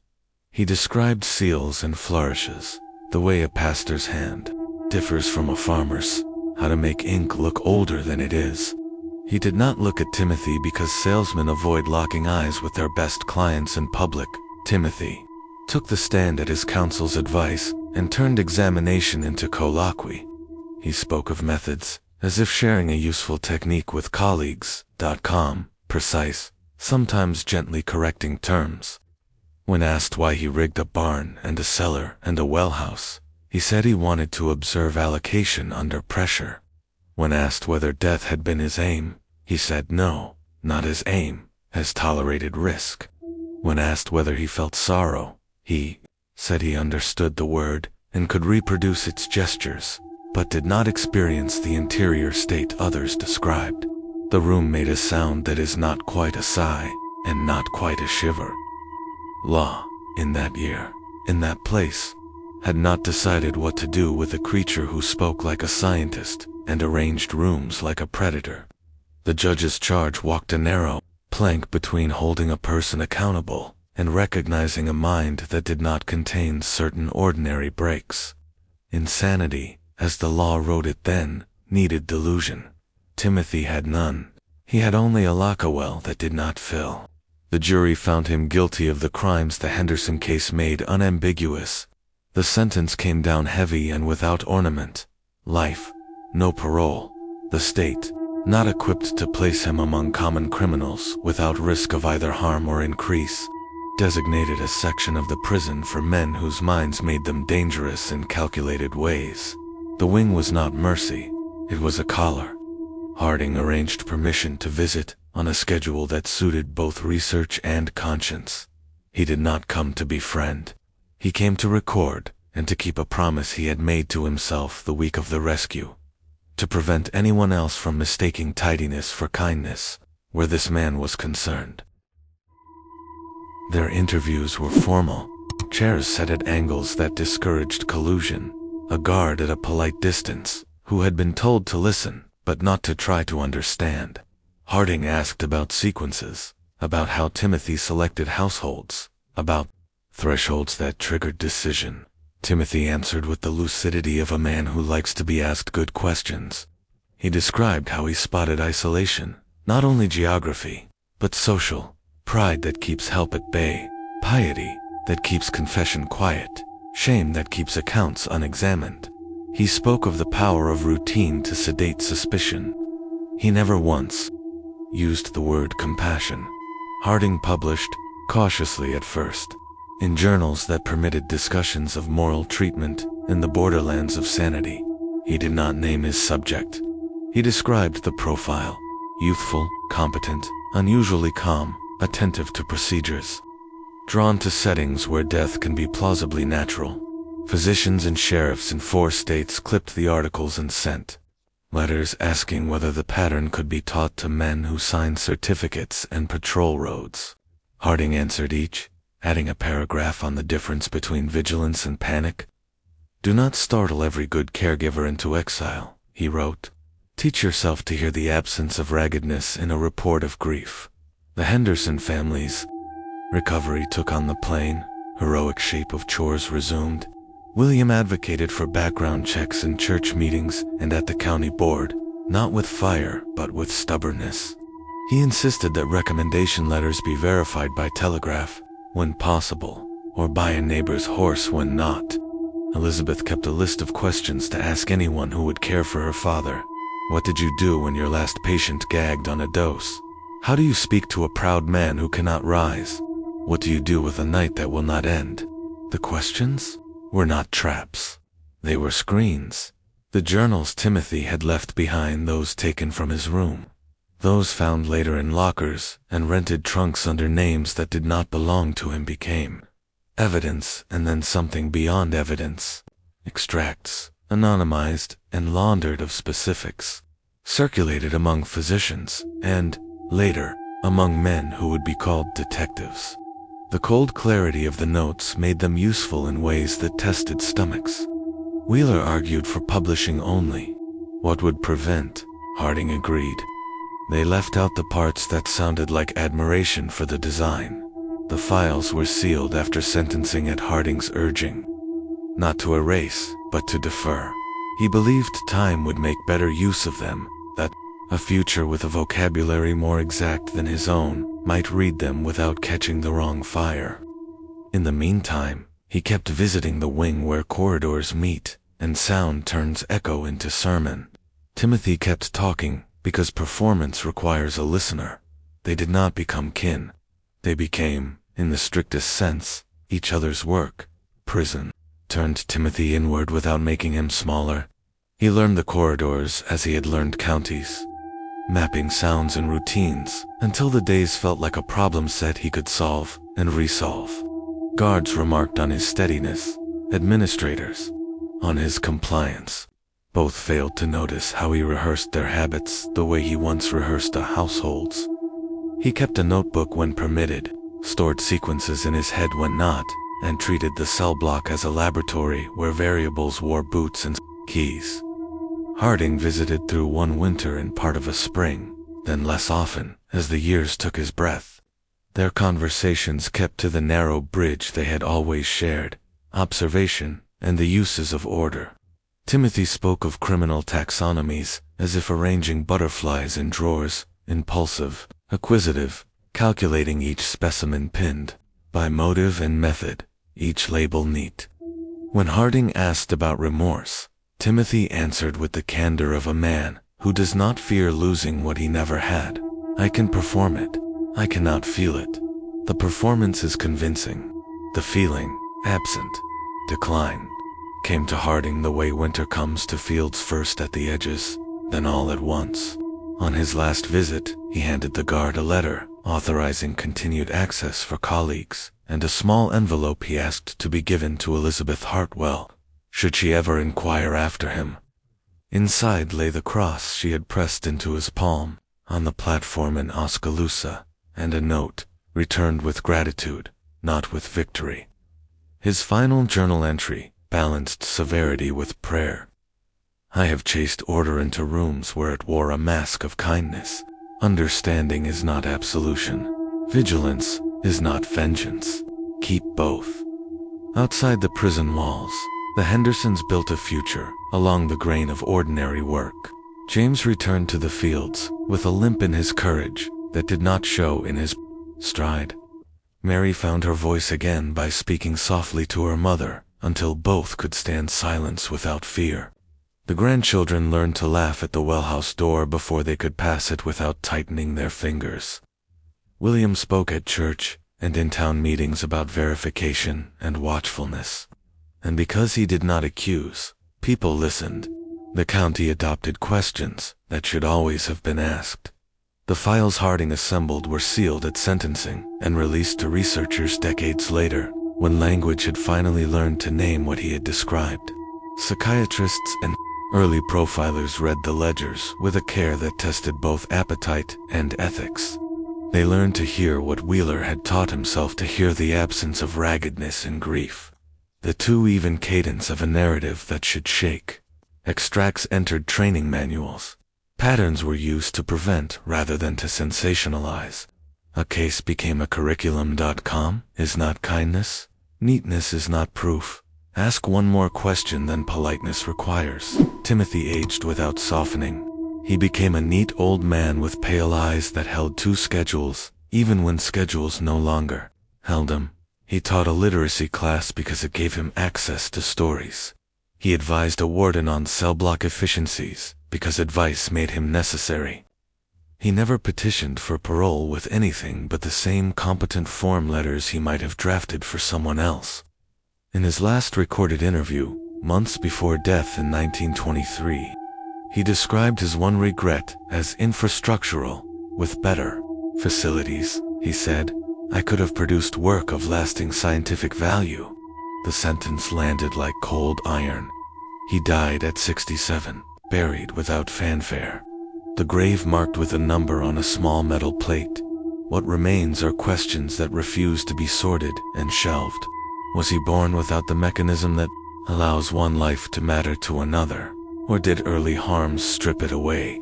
He described seals and flourishes, the way a pastor's hand differs from a farmer's, how to make ink look older than it is. He did not look at Timothy because salesmen avoid locking eyes with their best clients in public. Timothy took the stand at his counsel's advice and turned examination into colloquy. He spoke of methods, as if sharing a useful technique with colleagues. Calm, precise, sometimes gently correcting terms. When asked why he rigged a barn and a cellar and a well house, he said he wanted to observe allocation under pressure. When asked whether death had been his aim, he said no, not his aim, has tolerated risk. When asked whether he felt sorrow, he said he understood the word and could reproduce its gestures, but did not experience the interior state others described. The room made a sound that is not quite a sigh and not quite a shiver. Law, in that year, in that place, had not decided what to do with a creature who spoke like a scientist and arranged rooms like a predator. The judge's charge walked a narrow plank between holding a person accountable and recognizing a mind that did not contain certain ordinary breaks. Insanity, as the law wrote it then, needed delusion. Timothy had none. He had only a lockawell that did not fill. The jury found him guilty of the crimes the Henderson case made unambiguous. The sentence came down heavy and without ornament. Life, no parole. The state, not equipped to place him among common criminals without risk of either harm or increase, designated a section of the prison for men whose minds made them dangerous in calculated ways. The wing was not mercy, it was a collar. Harding arranged permission to visit on a schedule that suited both research and conscience. He did not come to befriend. He came to record and to keep a promise he had made to himself the week of the rescue, to prevent anyone else from mistaking tidiness for kindness where this man was concerned. Their interviews were formal, chairs set at angles that discouraged collusion, a guard at a polite distance who had been told to listen but not to try to understand. Harding asked about sequences, about how Timothy selected households, about thresholds that triggered decision. Timothy answered with the lucidity of a man who likes to be asked good questions. He described how he spotted isolation, not only geography, but social, pride that keeps help at bay, piety that keeps confession quiet, shame that keeps accounts unexamined. He spoke of the power of routine to sedate suspicion. He never once used the word compassion. Harding published, cautiously at first, in journals that permitted discussions of moral treatment in the borderlands of sanity. He did not name his subject. He described the profile: youthful, competent, unusually calm, attentive to procedures, drawn to settings where death can be plausibly natural. Physicians and sheriffs in 4 states clipped the articles and sent letters asking whether the pattern could be taught to men who signed certificates and patrol roads. Harding answered each, adding a paragraph on the difference between vigilance and panic. "Do not startle every good caregiver into exile," he wrote. "Teach yourself to hear the absence of raggedness in a report of grief." The Henderson family's recovery took on the plain, heroic shape of chores resumed. William advocated for background checks in church meetings and at the county board, not with fire but with stubbornness. He insisted that recommendation letters be verified by telegraph, when possible, or by a neighbor's horse when not. Elizabeth kept a list of questions to ask anyone who would care for her father. What did you do when your last patient gagged on a dose? How do you speak to a proud man who cannot rise? What do you do with a night that will not end? The questions were not traps. They were screens. The journals Timothy had left behind, those taken from his room, those found later in lockers and rented trunks under names that did not belong to him, became evidence, and then something beyond evidence. Extracts, anonymized and laundered of specifics, circulated among physicians and, later, among men who would be called detectives. The cold clarity of the notes made them useful in ways that tested stomachs. Wheeler argued for publishing only. What would prevent? Harding agreed. They left out the parts that sounded like admiration for the design. The files were sealed after sentencing at Harding's urging. Not to erase, but to defer. He believed time would make better use of them, that a future with a vocabulary more exact than his own might read them without catching the wrong fire. In the meantime, he kept visiting the wing where corridors meet, and sound turns echo into sermon. Timothy kept talking, because performance requires a listener. They did not become kin. They became, in the strictest sense, each other's work. Prison turned Timothy inward without making him smaller. He learned the corridors as he had learned counties, mapping sounds and routines, until the days felt like a problem set he could solve and resolve. Guards remarked on his steadiness, administrators on his compliance. Both failed to notice how he rehearsed their habits the way he once rehearsed a household's. He kept a notebook when permitted, stored sequences in his head when not, and treated the cell block as a laboratory where variables wore boots and keys. Harding visited through one winter and part of a spring, then less often, as the years took his breath. Their conversations kept to the narrow bridge they had always shared, observation and the uses of order. Timothy spoke of criminal taxonomies, as if arranging butterflies in drawers, impulsive, acquisitive, calculating each specimen pinned, by motive and method, each label neat. When Harding asked about remorse, Timothy answered with the candor of a man who does not fear losing what he never had. I can perform it. I cannot feel it. The performance is convincing. The feeling, absent. Decline came to Harding the way winter comes to fields, first at the edges, then all at once. On his last visit, he handed the guard a letter authorizing continued access for colleagues, and a small envelope he asked to be given to Elizabeth Hartwell, should she ever inquire after him. Inside lay the cross she had pressed into his palm on the platform in Oskaloosa, and a note, returned with gratitude, not with victory. His final journal entry balanced severity with prayer. I have chased order into rooms where it wore a mask of kindness. Understanding is not absolution. Vigilance is not vengeance. Keep both. Outside the prison walls, the Hendersons built a future along the grain of ordinary work. James returned to the fields with a limp in his courage that did not show in his stride. Mary found her voice again by speaking softly to her mother until both could stand silence without fear. The grandchildren learned to laugh at the wellhouse door before they could pass it without tightening their fingers. William spoke at church and in town meetings about verification and watchfulness. And because he did not accuse, people listened. The county adopted questions that should always have been asked. The files Harding assembled were sealed at sentencing and released to researchers decades later, when language had finally learned to name what he had described. Psychiatrists and early profilers read the ledgers with a care that tested both appetite and ethics. They learned to hear what Wheeler had taught himself to hear, the absence of raggedness and grief. The too-even cadence of a narrative that should shake. Extracts entered training manuals. Patterns were used to prevent rather than to sensationalize. A case became a curriculum.com. Is not kindness? Neatness is not proof. Ask one more question than politeness requires. Timothy aged without softening. He became a neat old man with pale eyes that held two schedules, even when schedules no longer held him. He taught a literacy class because it gave him access to stories. He advised a warden on cell block efficiencies because advice made him necessary. He never petitioned for parole with anything but the same competent form letters he might have drafted for someone else. In his last recorded interview, months before death in 1923, he described his one regret as infrastructural. With better facilities, he said, I could have produced work of lasting scientific value. The sentence landed like cold iron. He died at 67, buried without fanfare. The grave marked with a number on a small metal plate. What remains are questions that refuse to be sorted and shelved. Was he born without the mechanism that allows one life to matter to another, or did early harms strip it away?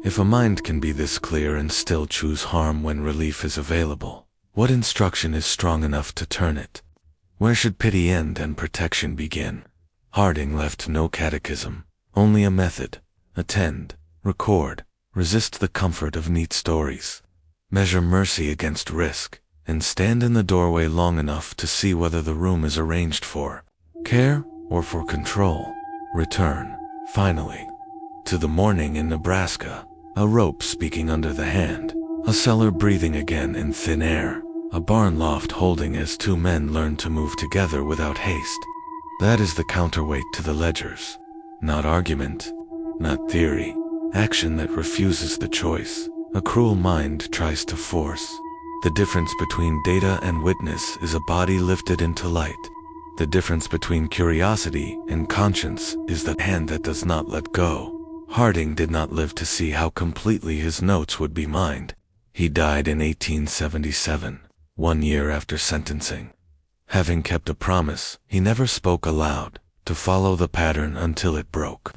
If a mind can be this clear and still choose harm when relief is available, what instruction is strong enough to turn it? Where should pity end and protection begin? Harding left no catechism, only a method. Attend, record, resist the comfort of neat stories. Measure mercy against risk, and stand in the doorway long enough to see whether the room is arranged for care or for control. Return, finally, to the morning in Nebraska, a rope speaking under the hand, a cellar breathing again in thin air, a barn loft holding as two men learn to move together without haste. That is the counterweight to the ledgers. Not argument, not theory, action that refuses the choice a cruel mind tries to force. The difference between data and witness is a body lifted into light. The difference between curiosity and conscience is the hand that does not let go. Harding did not live to see how completely his notes would be mined. He died in 1877, 1 year after sentencing. Having kept a promise, he never spoke aloud, to follow the pattern until it broke.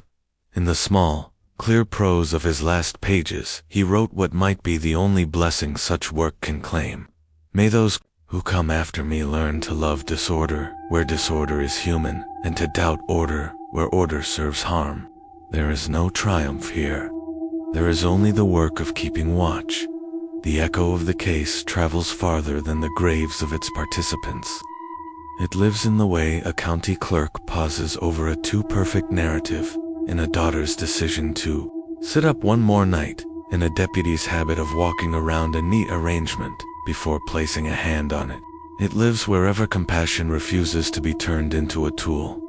In the small, clear prose of his last pages, he wrote what might be the only blessing such work can claim. May those who come after me learn to love disorder where disorder is human, and to doubt order where order serves harm. There is no triumph here. There is only the work of keeping watch. The echo of the case travels farther than the graves of its participants. It lives in the way a county clerk pauses over a too-perfect narrative, in a daughter's decision to sit up one more night, in a deputy's habit of walking around a neat arrangement before placing a hand on it. It lives wherever compassion refuses to be turned into a tool.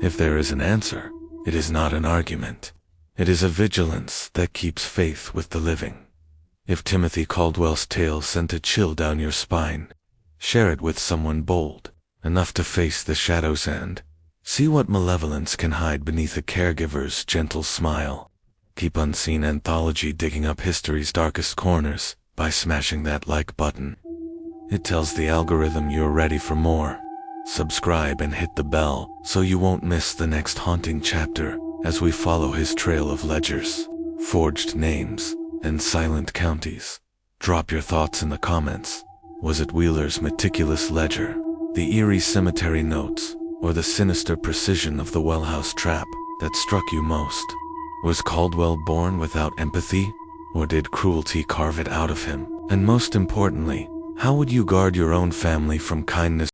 If there is an answer, it is not an argument. It is a vigilance that keeps faith with the living. If Timothy Caldwell's tale sent a chill down your spine, share it with someone bold, enough to face the shadows and see what malevolence can hide beneath a caregiver's gentle smile. Keep Unseen Anthology digging up history's darkest corners by smashing that like button. It tells the algorithm you're ready for more. Subscribe and hit the bell so you won't miss the next haunting chapter as we follow his trail of ledgers, forged names, and silent counties. Drop your thoughts in the comments. Was it Wheeler's meticulous ledger, the eerie cemetery notes, or the sinister precision of the wellhouse trap that struck you most? Was Caldwell born without empathy, or did cruelty carve it out of him? And most importantly, how would you guard your own family from kindness